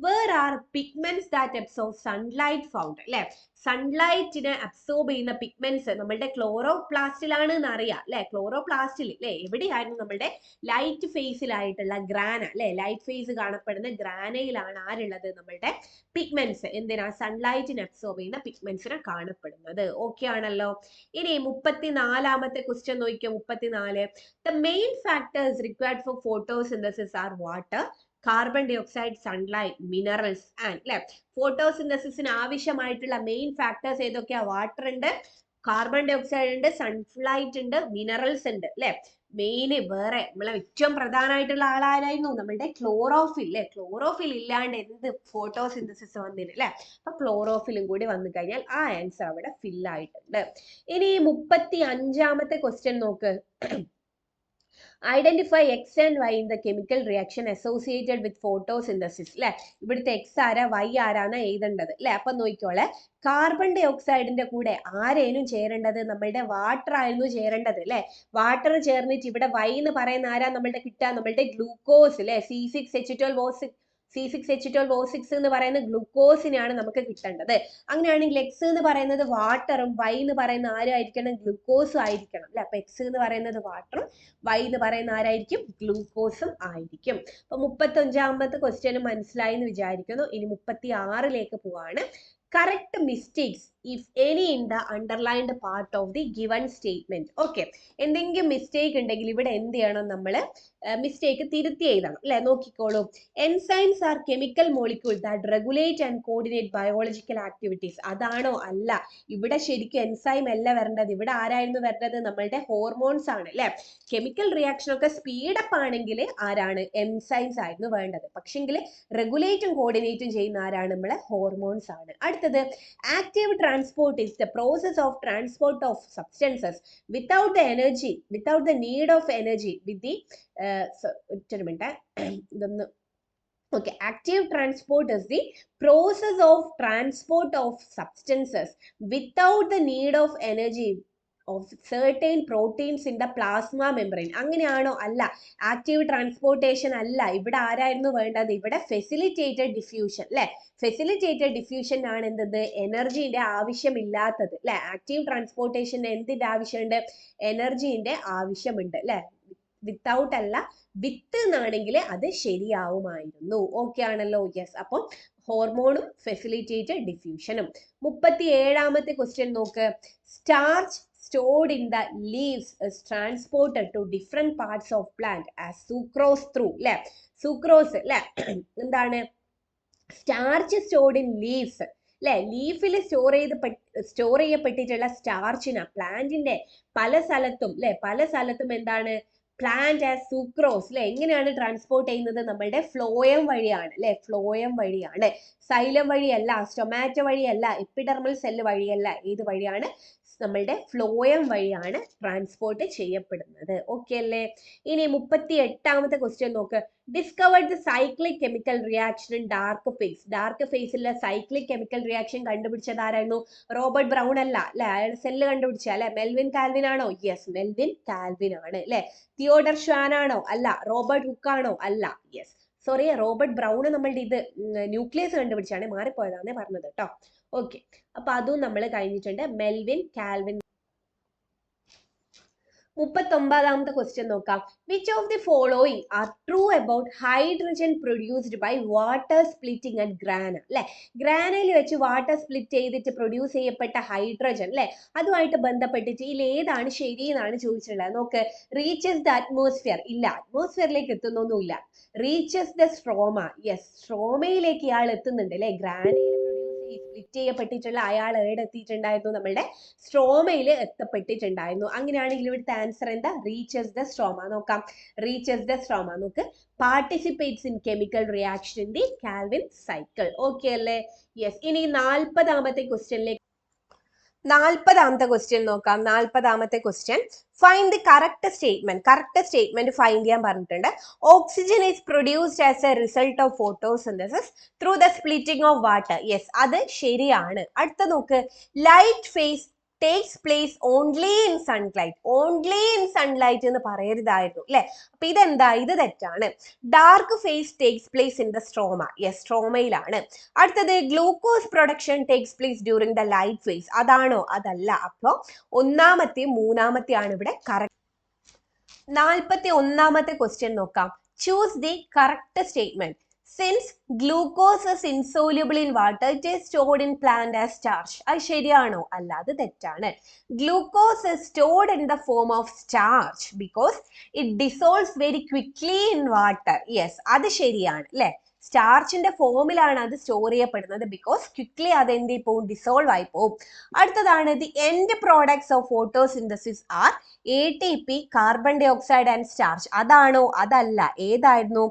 where are pigments that absorb sunlight found? അല്ലെ, സൺലൈറ്റിനെ അബ്സോർബ് ചെയ്യുന്ന പിഗ്മെന്റ്സ് നമ്മളുടെ ക്ലോറോപ്ലാസ്റ്റിലാണ് എന്ന് അറിയാം അല്ലെ. ക്ലോറോപ്ലാസ്റ്റിൽ അല്ലെ എവിടെയായിരുന്നു? നമ്മളുടെ ലൈറ്റ് ഫേസിലായിട്ടുള്ള ഗ്രാന അല്ലെ, ലൈറ്റ് ഫേസ് കാണപ്പെടുന്ന ഗ്രാനയിലാണ് ആരുള്ളത്? നമ്മളുടെ പിഗ്മെന്റ്സ്. എന്തിനാ? സൺലൈറ്റിനെ അബ്സോർബ് ചെയ്യുന്ന പിഗ്മെന്റ്സിനെ കാണപ്പെടുന്നത്. ഓക്കെ ആണല്ലോ. ഇനി 34ാമത്തെ ക്വസ്റ്റ്യൻ നോക്കിയോ. 34. The main factors required for photosynthesis are water, carbon dioxide, sunlight, minerals and അല്ലെ. ഫോട്ടോസിന്തസിസിന് ആവശ്യമായിട്ടുള്ള മെയിൻ ഫാക്ടേഴ്സ് ഏതൊക്കെയാ? വാട്ടർ ഉണ്ട്, കാർബൺ ഡൈ ഓക്സൈഡ് ഉണ്ട്, സൺലൈറ്റ് ഉണ്ട്, മിനറൽസ് ഉണ്ട് അല്ലെ. മെയിൻ വേറെ നമ്മളെ ഏറ്റവും പ്രധാനമായിട്ടുള്ള ആളാരായിരുന്നു? നമ്മളുടെ ക്ലോറോഫിൽ അല്ലെ. ക്ലോറോഫിൽ ഇല്ലാണ്ട് എന്ത് ഫോട്ടോസിന്തസിസ് വന്നില്ല അല്ലെ. അപ്പൊ ക്ലോറോഫിലും കൂടി വന്നു കഴിഞ്ഞാൽ ആ ആൻസർ അവിടെ ഫിൽ ആയിട്ടുണ്ട്. ഇനി 35ാമത്തെ ക്വസ്റ്റ്യൻ നോക്ക്. Identify X and Y in the chemical reaction associated with photosynthesis അല്ലെ. ഇവിടുത്തെ എക്സ് ആരാ വൈ ആരാന്ന് എഴുതേണ്ടത് അല്ലെ. അപ്പൊ നോക്കിക്കോളെ, കാർബൺ ഡൈ ഓക്സൈഡിന്റെ കൂടെ ആരേനും ചേരേണ്ടത്? നമ്മളുടെ വാട്ടർ ആയിരുന്നു ചേരേണ്ടത് അല്ലെ. വാട്ടർ ചേർന്നിട്ട് ഇവിടെ വൈ എന്ന് പറയുന്ന ആരാ നമ്മളുടെ കിട്ടുക? നമ്മളുടെ ഗ്ലൂക്കോസ് അല്ലെ. C6H12O6 എന്ന് പറയുന്ന ഗ്ലൂക്കോസിനെയാണ് നമുക്ക് കിട്ടേണ്ടത്. അങ്ങനെയാണെങ്കിൽ എക്സ് എന്ന് പറയുന്നത് വാട്ടറും വൈ എന്ന് പറയുന്ന ആരായിരിക്കണം? ഗ്ലൂക്കോസും ആയിരിക്കണം അല്ലെ. അപ്പൊ എക്സ് എന്ന് പറയുന്നത് വാട്ടറും വൈ എന്ന് പറയുന്ന ആരായിരിക്കും? ഗ്ലൂക്കോസും ആയിരിക്കും. അപ്പൊ 35ാമത്തെ ക്വസ്റ്റ്യൻ മനസ്സിലായി എന്ന് വിചാരിക്കുന്നു. ഇനി 36ലേക്ക് പോവാണ്. Correct mistakes if any in the underlined part of the given statement. Okay, എന്തെങ്കിലും മിസ്റ്റേക്ക് ഉണ്ടെങ്കിൽ ഇവിടെ എന്ത് ചെയ്യണം? നമ്മൾ മിസ്റ്റേക്ക് തിരുത്തി എഴുതണം അല്ലെ. നോക്കിക്കോളൂ. Enzymes are chemical molecule that regulate and coordinate biological activities. അതാണോ? അല്ല. ഇവിടെ ശരിക്കും എൻസൈം അല്ല വരേണ്ടത്. ഇവിടെ ആരായിരുന്നു വരേണ്ടത്? നമ്മളുടെ ഹോർമോൺസ് ആണ് അല്ലെ. കെമിക്കൽ റിയാക്ഷൻ ഒക്കെ സ്പീഡപ്പ് ആണെങ്കിൽ ആരാണ്? എൻസൈംസ് ആയിരുന്നു വേണ്ടത്. പക്ഷെങ്കിൽ റെഗുലേറ്റും കോർഡിനേറ്റും ചെയ്യുന്ന ആരാണ്? നമ്മളെ ഹോർമോൺസ് ആണ്. അടുത്തത്, active transport is the process of transport of substances without the energy, without the need of energy with the okay, active transport is the process of transport of substances without the need of energy of certain proteins in the plasma membrane. അങ്ങനെയാണോ? അല്ല. Active transportation അല്ല. ഇവിടെ ആരായിരുന്നു വേണ്ടത്? ഇവിടെ facilitated diffusion അല്ലെ. Facilitated diffusion ആണ് എന്തത്? എനർജിന്റെ ആവശ്യമില്ലാത്തത് അല്ലെ. ആക്റ്റീവ് ട്രാൻസ്പോർട്ടേഷന് എന്തിന്റെ ആവശ്യമുണ്ട്? എനർജിന്റെ ആവശ്യമുണ്ട് അല്ലെ. വിത്തൗട്ട് അല്ല, വിത്ത് എന്നാണെങ്കിൽ അത് ശരിയാവുമായിരുന്നു. ഓക്കെ ആണല്ലോ. യെസ്. അപ്പം ഹോർമോണും ഫെസിലിറ്റേറ്റഡ് ഡിഫ്യൂഷനും. 37ാമത്തെ ക്വസ്റ്റ്യൻ നോക്ക്. Starch stored in the leaves is transported to different parts of plant as sucrose through അല്ലെ. സുക്രോസ് അല്ലെ എന്താണ്? സ്റ്റാർച്ച് സ്റ്റോർഡ് ഇൻ ലീവ്സ് അല്ലെ. ലീഫിൽ സ്റ്റോർ ചെയ്യപ്പെട്ടിട്ടുള്ള സ്റ്റാർച്ചിന് പ്ലാന്റിന്റെ പല സ്ഥലത്തും അല്ലെ, പല സ്ഥലത്തും എന്താണ്? പ്ലാന്റ് ആസ് സൂക്രോസ് അല്ലെ. എങ്ങനെയാണ് ട്രാൻസ്പോർട്ട് ചെയ്യുന്നത്? നമ്മളുടെ ഫ്ലോയം വഴിയാണ് അല്ലെ. ഫ്ലോയം വഴിയാണ്, സൈലം വഴിയല്ല, സ്റ്റൊമാറ്റോ വഴിയല്ല, എപ്പിഡെർമൽ സെല്ല് വഴിയല്ല. ഏത് വഴിയാണ്? നമ്മളുടെ ഫ്ലോയം വഴിയാണ് ട്രാൻസ്പോർട്ട് ചെയ്യപ്പെടുന്നത്. ഓക്കെ അല്ലേ. ഇനി 38ാമത്തെ ക്വസ്റ്റ്യൻ നോക്ക്. Discovered the cyclic chemical reaction in dark phase. Dark ഫേസിലെ സൈക്ലിക് കെമിക്കൽ റിയാക്ഷൻ കണ്ടുപിടിച്ചത് ആരായിരുന്നു? റോബർട്ട് ബ്രൗൺ അല്ല അല്ലെ. അയാൾ സെല്ല് കണ്ടുപിടിച്ച അല്ലെ. മെൽവിൻ കാൽവിൻ ആണോ? യെസ്, മെൽവിൻ കാൽവിൻ ആണ് അല്ലെ. തിയോഡർ ഷ്വാൻ ആണോ? അല്ല. റോബർട്ട് ഹുക്ക് ആണോ? അല്ല. യെസ്, സോറി, റോബർട്ട് ബ്രൗൺ നമ്മളുടെ ഇത് ന്യൂക്ലിയസ് കണ്ടുപിടിച്ചാണ്, മാറിപ്പോയതാണേ പറഞ്ഞത് കേട്ടോ. ഓക്കെ, അപ്പൊ അതും നമ്മൾ കഴിഞ്ഞിട്ടുണ്ട്. Melvin Calvin. 39ാമത്തെ ക്വസ്റ്റ്യൻ നോക്കാം. Which of the following are true about hydrogen produced by water splitting at grana? അല്ലെ, ഗ്രാനയിൽ വെച്ച് വാട്ടർ സ്പ്ലിറ്റ് ചെയ്തിട്ട് പ്രൊഡ്യൂസ് ചെയ്യപ്പെട്ട ഹൈഡ്രജൻ അല്ലെ, അതുമായിട്ട് ബന്ധപ്പെട്ടിട്ട് ഇതിൽ ഏതാണ് ശരി എന്നാണ് ചോദിച്ചിട്ടുള്ളത്. നോക്ക്, റീച്ചസ് ദ അറ്റ്മോസ്ഫിയർ, ഇല്ല, അറ്റ്മോസ്ഫിയറിലേക്ക് എത്തുന്നൊന്നുമില്ല. റീച്ചസ് ദ സ്ട്രോമ, യെസ്, സ്ട്രോമയിലേക്ക് ഇയാൾ എത്തുന്നുണ്ട് അല്ലെ. ഗ്രാനയിൽ സ്പ്ലിറ്റ് ചെയ്യപ്പെട്ടിട്ടുള്ള അയാൾ എവിടെ എത്തിയിട്ടുണ്ടായിരുന്നു? നമ്മളുടെ സ്ട്രോമയിൽ എത്തപ്പെട്ടിട്ടുണ്ടായിരുന്നു. അങ്ങനെയാണെങ്കിൽ ഇവിടുത്തെ ആൻസർ എന്താ? Reaches the stroma. നോക്കാം, റീച്ചസ് ദ സ്ട്രോമ. നോക്ക്, participates in chemical reaction in the Calvin cycle. Okay അല്ലേ? യെസ്. ഇനി 40ാമത്തെ ക്വസ്റ്റ്യനിലേക്ക്, 40ാമത്തെ ക്വസ്റ്റ്യൻ നോക്കാം. 40ാമത്തെ question, find the correct statement. Correct statement find ചെയ്യാൻ പറഞ്ഞിട്ടുണ്ട്. Oxygen is produced as a result of photosynthesis through the splitting of water. Yes, അത് ശരിയാണ്. അടുത്ത നോക്ക്, light phase takes place only in sunlight. Only in sunlight എന്ന് പറയരുതായിരുന്നു അല്ലെ. അപ്പൊ ഇതെന്താ? ഇത് തെറ്റാണ്. Dark phase takes place in the stroma. Yes, സ്ട്രോമയിലാണ്. അടുത്തത്, glucose production takes place during the light phase. അതാണോ? അതല്ല. അപ്പോ ഒന്നാമത്തെയും മൂന്നാമത്തെയാണ് ഇവിടെ കറക്റ്റ്. 41ാമത്തെ ക്വസ്റ്റ്യൻ നോക്കാം. Choose the correct statement. Since glucose is insoluble in water, it is stored in plant as starch. അത് ശരിയാണോ? അല്ല, അത് തെറ്റാണ്. Glucose is stored in the form of starch because it dissolves very quickly in water. Yes, അത് ശരിയാണ് അല്ലെ. സ്റ്റാർച്ചിന്റെ ഫോമിലാണ് അത് സ്റ്റോർ ചെയ്യപ്പെടുന്നത്. ബിക്കോസ് ക്വിക്ലി അത് എന്ത് പോവും? ഡിസോൾവ് ആയി പോവും. അടുത്തതാണ്, the end products of photosynthesis are ATP, carbon dioxide and starch. അതാണോ? അതല്ല. ഏതായിരുന്നു?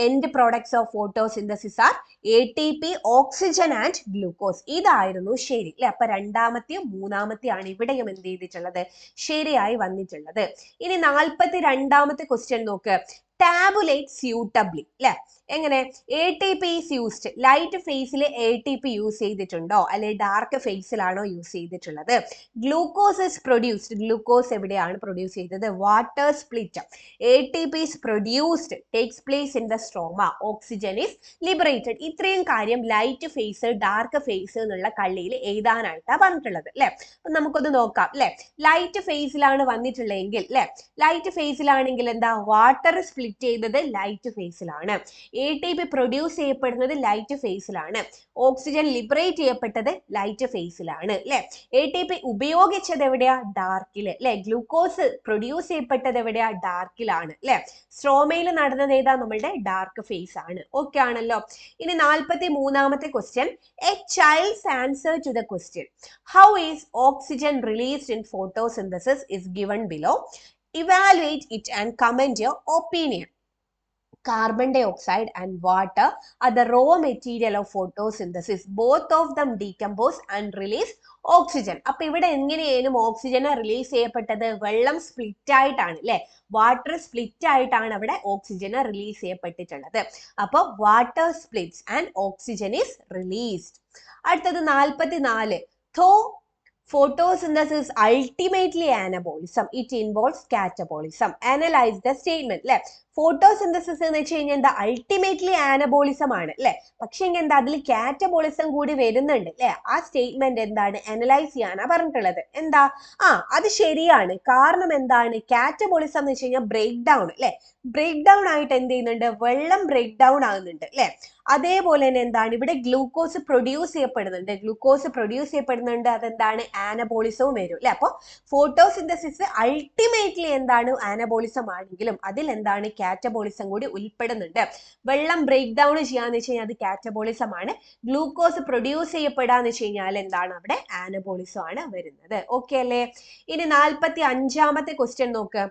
End products of photosynthesis are ATP, oxygen and glucose. ഇതായിരുന്നു ശരി അല്ലെ. അപ്പൊ രണ്ടാമത്തെയും മൂന്നാമത്തെയാണ് ഇവിടെയും എന്ത് ചെയ്തിട്ടുള്ളത്? ശരിയായി വന്നിട്ടുള്ളത്. ഇനി 42ാമത്തെ ക്വസ്റ്റ്യൻ നോക്ക്. ടാബുലേറ്റ് സ്യൂട്ടബ്ലി അല്ലെ. എങ്ങനെ? ATP is used. ലൈറ്റ് ഫേസിൽ ATP യൂസ് ചെയ്തിട്ടുണ്ടോ, അല്ലെ ഡാർക്ക് ഫേസിലാണോ യൂസ് ചെയ്തിട്ടുള്ളത്? Glucose is produced. ഗ്ലൂക്കോസ് എവിടെയാണ് പ്രൊഡ്യൂസ് ചെയ്തത്? Water split. ATP is produced, takes place in the stroma. Oxygen is liberated. ഇത്രയും കാര്യം ലൈറ്റ് ഫേസ്, ഡാർക്ക് ഫേസ് എന്നുള്ള കള്ളിയിൽ എഴുതാനായിട്ടാണ് പറഞ്ഞിട്ടുള്ളത് അല്ലെ. അപ്പൊ നമുക്കൊന്ന് നോക്കാം അല്ലെ. ലൈറ്റ് ഫേസിലാണ് വന്നിട്ടുള്ളതെങ്കിൽ അല്ലെ, ലൈറ്റ് ഫേസിലാണെങ്കിൽ എന്താ? വാട്ടർ സ്പ്ലിറ്റ് ചെയ്തത് ലൈറ്റ് ഫേസിലാണ്. ATP പ്രൊഡ്യൂസ് ചെയ്യപ്പെടുന്നത് ലൈറ്റ് ഫേസിലാണ്. ഓക്സിജൻ ലിബറേറ്റ് ചെയ്യപ്പെട്ടത് ലൈറ്റ് ഫേസിലാണ് അല്ലെ. ATP ഉപയോഗിച്ചത് എവിടെയാ? ഡാർക്കില് അല്ലെ. ഗ്ലൂക്കോസ് പ്രൊഡ്യൂസ് ചെയ്യപ്പെട്ടത് എവിടെയാ? ഡാർക്കിലാണ് അല്ലെ. സ്ട്രോമയിൽ നടന്നത് ഏതാ? നമ്മളുടെ ഡാർക്ക് ഫേസ് ആണ്. ഓക്കെ ആണല്ലോ. ഇനി 43ാമത്തെ question, a child's answer to the question how is oxygen released in photosynthesis is given below. Evaluate it and comment your opinion. Carbon dioxide and water are the raw material of photosynthesis. Both of them decompose and release oxygen. അപ്പൊ ഇവിടെ എങ്ങനെയാലും ഓക്സിജനെ release ചെയ്യപ്പെട്ടത് വെള്ളം split ആയിട്ടാണ് അല്ലെ. Water split ആയിട്ടാണ് അവിടെ ഓക്സിജനെ release ചെയ്യപ്പെട്ടിട്ടുള്ളത്. അപ്പൊ water splits and oxygen is released. അടുത്തത് 44. Though photosynthesis ultimately anabolism, it involves catabolism. Analyze the statement അല്ലെ. ഫോട്ടോസിന്തസിസ് എന്ന് വെച്ച് കഴിഞ്ഞാൽ എന്താ? അൾട്ടിമേറ്റ്ലി ആനബോളിസം ആണ് അല്ലെ. പക്ഷെ എന്താ? അതിൽ കാറ്റബോളിസം കൂടി വരുന്നുണ്ട് അല്ലെ. ആ സ്റ്റേറ്റ്മെന്റ് എന്താണ്? അനലൈസ് ചെയ്യാനാ പറഞ്ഞിട്ടുള്ളത്. എന്താ? അത് ശരിയാണ്. കാരണം എന്താണ്? കാറ്റബോളിസം എന്ന് വെച്ച് കഴിഞ്ഞാൽ ബ്രേക്ക് ഡൗൺ അല്ലെ. ബ്രേക്ക് ഡൗൺ ആയിട്ട് എന്ത് ചെയ്യുന്നുണ്ട്? വെള്ളം ബ്രേക്ക് ഡൗൺ ആകുന്നുണ്ട് അല്ലെ. അതേപോലെ തന്നെ എന്താണ്? ഇവിടെ ഗ്ലൂക്കോസ് പ്രൊഡ്യൂസ് ചെയ്യപ്പെടുന്നുണ്ട്. ഗ്ലൂക്കോസ് പ്രൊഡ്യൂസ് ചെയ്യപ്പെടുന്നുണ്ട്. അതെന്താണ്? ആനബോളിസവും വരും അല്ലെ. അപ്പോൾ ഫോട്ടോസിന്തസിസ് അൾട്ടിമേറ്റ്ലി എന്താണ്? ആനബോളിസം ആണെങ്കിലും അതിൽ എന്താണ്? കാറ്റബോളിസം കൂടി ഉൾപ്പെടുന്നുണ്ട്. വെള്ളം ബ്രേക്ക് ഡൗൺ ചെയ്യാന്ന് വെച്ച് കഴിഞ്ഞാൽ അത് കാറ്റബോളിസം ആണ്. ഗ്ലൂക്കോസ് പ്രൊഡ്യൂസ് ചെയ്യപ്പെടാന്ന് വെച്ച് കഴിഞ്ഞാൽ എന്താണ്? അവിടെ ആനബോളിസം ആണ് വരുന്നത്. ഓക്കെ അല്ലേ? ഇനി 45ാമത്തെ ക്വസ്റ്റ്യൻ നോക്ക്.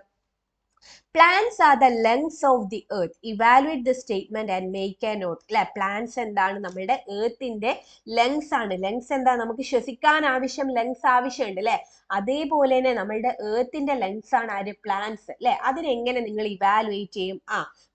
Plants are the lungs of the earth. Evaluate the statement and make a note. അല്ലെ. പ്ലാന്റ്സ് എന്താണ്? നമ്മളുടെ എർത്തിന്റെ ലങ്സ് ആണ്. ലങ്സ് എന്താ? നമുക്ക് ശ്വസിക്കാൻ ആവശ്യം ലങ്സ് ആവശ്യമുണ്ട് അല്ലെ. അതേപോലെ തന്നെ നമ്മളുടെ ഏർത്തിന്റെ ലെങ്സ് ആണ് ആര് പ്ലാന്റ്സ് അല്ലെ. അതിനെങ്ങനെ നിങ്ങൾ ഇവാലുവേറ്റ് ചെയ്യും?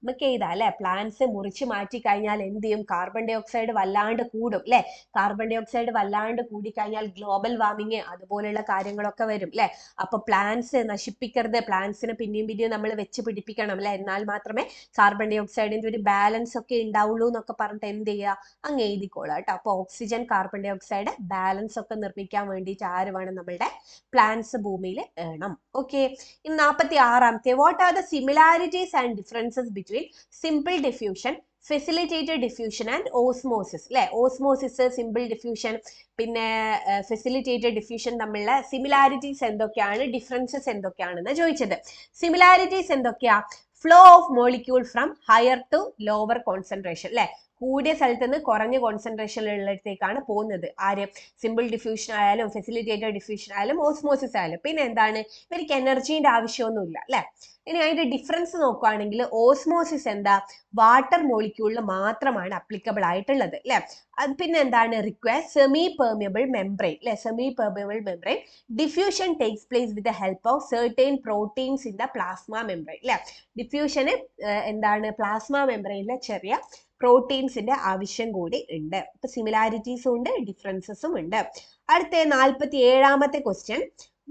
നമുക്ക് എഴുതാം അല്ലെ. പ്ലാന്റ്സ് മുറിച്ച് മാറ്റി കഴിഞ്ഞാൽ എന്ത് ചെയ്യും? കാർബൺ ഡൈ ഓക്സൈഡ് വല്ലാണ്ട് കൂടും അല്ലെ. കാർബൺ ഡൈ ഓക്സൈഡ് വല്ലാണ്ട് കൂടിക്കഴിഞ്ഞാൽ ഗ്ലോബൽ വാർമിങ് അതുപോലെയുള്ള കാര്യങ്ങളൊക്കെ വരും അല്ലെ. അപ്പൊ പ്ലാന്റ്സ് നശിപ്പിക്കരുത്, പ്ലാന്റ്സിനെ പിന്നെയും നമ്മൾ വെച്ച് പിടിപ്പിക്കണം അല്ലെ. എന്നാൽ മാത്രമേ കാർബൺ ഡൈ ഓക്സൈഡിന്റെ ഒരു ബാലൻസ് ഒക്കെ ഉണ്ടാവുള്ളൂ എന്നൊക്കെ പറഞ്ഞിട്ട് എന്ത് ചെയ്യുക, അങ്ങ് എഴുതിക്കോളാം കേട്ടോ. അപ്പൊ oxygen carbon dioxide balance ഒക്കെ നിർമ്മിക്കാൻ വേണ്ടിയിട്ട് ആര് വേണം? നമ്മളുടെ പ്ലാന്റ്സ് ഭൂമിയിൽ വേണം. ഓക്കെ. ഇനി 46ാമത്തെ, what are the similarities and differences between simple diffusion, facilitated diffusion and osmosis അല്ലെ. ഓസ്മോസിസ്, സിമ്പിൾ ഡിഫ്യൂഷൻ, പിന്നെ ഫെസിലിറ്റേറ്റഡ് ഡിഫ്യൂഷൻ തമ്മിലുള്ള സിമിലാരിറ്റീസ് എന്തൊക്കെയാണ്, ഡിഫറൻസസ് എന്തൊക്കെയാണെന്ന് ചോദിച്ചത്. സിമിലാരിറ്റീസ് എന്തൊക്കെയാ? Flow of molecule from higher to lower concentration അല്ലെ. കൂടിയ സ്ഥലത്ത് നിന്ന് കുറഞ്ഞ കോൺസെൻട്രേഷനിലുള്ളടത്തേക്കാണ് പോകുന്നത്. ആര്? സിമ്പിൾ ഡിഫ്യൂഷൻ ആയാലും ഫെസിലിറ്റേറ്റഡ് ഡിഫ്യൂഷൻ ആയാലും ഓസ്മോസിസ് ആയാലും. പിന്നെ എന്താണ്? ഇവർക്ക് എനർജീന്റെ ആവശ്യമൊന്നുമില്ല അല്ലെ. ഇനി അതിന്റെ ഡിഫറൻസ് നോക്കുകയാണെങ്കിൽ ഓസ്മോസിസ് എന്താ? വാട്ടർ മോളിക്യൂളിൽ മാത്രമാണ് അപ്ലിക്കബിൾ ആയിട്ടുള്ളത് അല്ലെ. അത് പിന്നെ എന്താണ്? റിക്വയർ സെമി പെർമിയബിൾ മെംബ്രെയിൻ അല്ലെ. Semi permeable membrane. Diffusion takes place with the help of certain proteins in the plasma membrane അല്ലെ. ഡിഫ്യൂഷന് എന്താണ്? പ്ലാസ്മ മെംബ്രെയിനിലെ ചെറിയ പ്രോട്ടീൻസിന്റെ ആവശ്യം കൂടി ഉണ്ട്. ഇപ്പൊ സിമിലാരിറ്റീസും ഉണ്ട്, ഡിഫറൻസസും ഉണ്ട്. അടുത്ത 47ാമത്തെ question,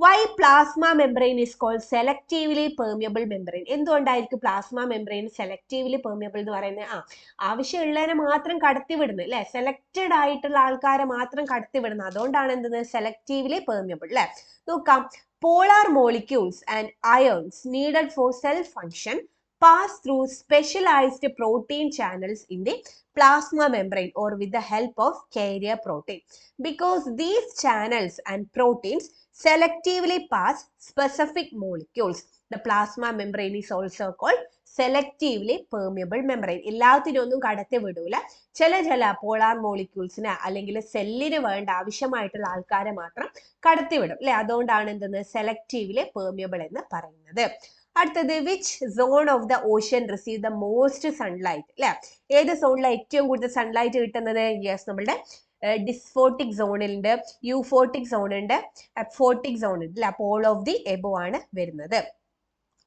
why plasma membrane is called selectively permeable membrane? എന്തുകൊണ്ടായിരിക്കും പ്ലാസ്മ മെംബ്രെയിൻ സെലക്റ്റീവ്ലി പെർമിയബിൾ എന്ന് പറയുന്നത്? ആവശ്യമുള്ളതിനെ മാത്രം കടത്തിവിടുന്നു അല്ലെ. സെലക്റ്റഡ് ആയിട്ടുള്ള ആൾക്കാരെ മാത്രം കടത്തിവിടുന്നു. അതുകൊണ്ടാണ് എന്തെന്ന്? സെലക്റ്റീവ്ലി പെർമിയബിൾ അല്ലെ. നോക്കാം. Polar molecules and ions needed for cell function pass through specialized protein channels in the plasma membrane or with the help of carrier protein. Because these channels and proteins selectively pass specific molecules, the plasma membrane is also called selectively permeable membrane. എല്ലാത്തിനൊന്നും കടത്തി വിടൂല. ചില polar മോളിക്യൂൾസിന് അല്ലെങ്കിൽ സെല്ലിന് വേണ്ട ആവശ്യമായിട്ടുള്ള ആൾക്കാരെ മാത്രം കടത്തിവിടും അല്ലെ. അതുകൊണ്ടാണ് എന്തെന്ന്? സെലക്റ്റീവ്ലി പെർമിയബിൾ എന്ന് പറയുന്നത്. അടുത്തത്, which zone of the ocean receive the most sunlight അല്ലെ. ഏത് സോണിലാണ് ഏറ്റവും കൂടുതൽ സൺലൈറ്റ് കിട്ടുന്നത്? യെസ്, നമ്മളുടെ ഡിസ്ഫോട്ടിക് സോണിലുണ്ട്, യൂഫോട്ടിക് സോൺ ഉണ്ട്, അപ്ഫോട്ടിക് സോൺ ഉണ്ട് അല്ലെ. അപ്പോൾ ഓൾ ഓഫ് ദി എബോ ആണ് വരുന്നത്.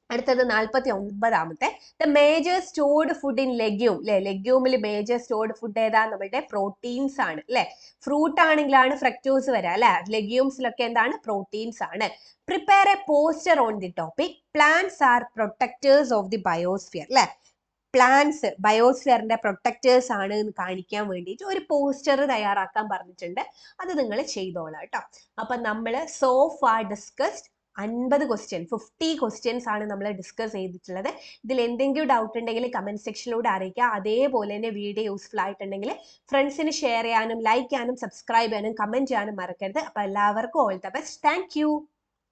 അടുത്തത് 49ാമത്തെ, the major stored food in legume അല്ലെ. ലെഗ്യൂമിൽ മേജർ സ്റ്റോർഡ് ഫുഡ് ഏതാ? നമ്മളുടെ പ്രോട്ടീൻസ് ആണ് അല്ലെ. ഫ്രൂട്ട് ആണെങ്കിലാണ് ഫ്രക്ടോസ് വരാം അല്ലെ. ലെഗ്യൂംസിലൊക്കെ എന്താണ്? പ്രോട്ടീൻസ് ആണ്. Prepare A poster on the topic, plants R protectors of the biosphere അല്ലെ. പ്ലാന്റ്സ് ബയോസ്ഫിയറിന്റെ പ്രൊട്ടക്ടേഴ്സ് ആണ് എന്ന് കാണിക്കാൻ വേണ്ടിയിട്ട് ഒരു പോസ്റ്റർ തയ്യാറാക്കാൻ പറഞ്ഞിട്ടുണ്ട്. അത് നിങ്ങൾ ചെയ്തോളാം കേട്ടോ. അപ്പൊ നമ്മൾ so far discussed 50 question, 50 questions ആണ് നമ്മൾ ഡിസ്കസ് ചെയ്തിട്ടുള്ളത്. ഇതിൽ എന്തെങ്കിലും ഡൗട്ട് ഉണ്ടെങ്കിൽ കമന്റ് സെക്ഷനിലൂടെ അറിയിക്കുക. അതേപോലെ തന്നെ വീഡിയോ യൂസ്ഫുൾ ആയിട്ടുണ്ടെങ്കിൽ ഫ്രണ്ട്സിന് ഷെയർ ചെയ്യാനും ലൈക്ക് ചെയ്യാനും സബ്സ്ക്രൈബ് ചെയ്യാനും കമന്റ് ചെയ്യാനും മറക്കരുത്. അപ്പൊ എല്ലാവർക്കും all the best. Thank you.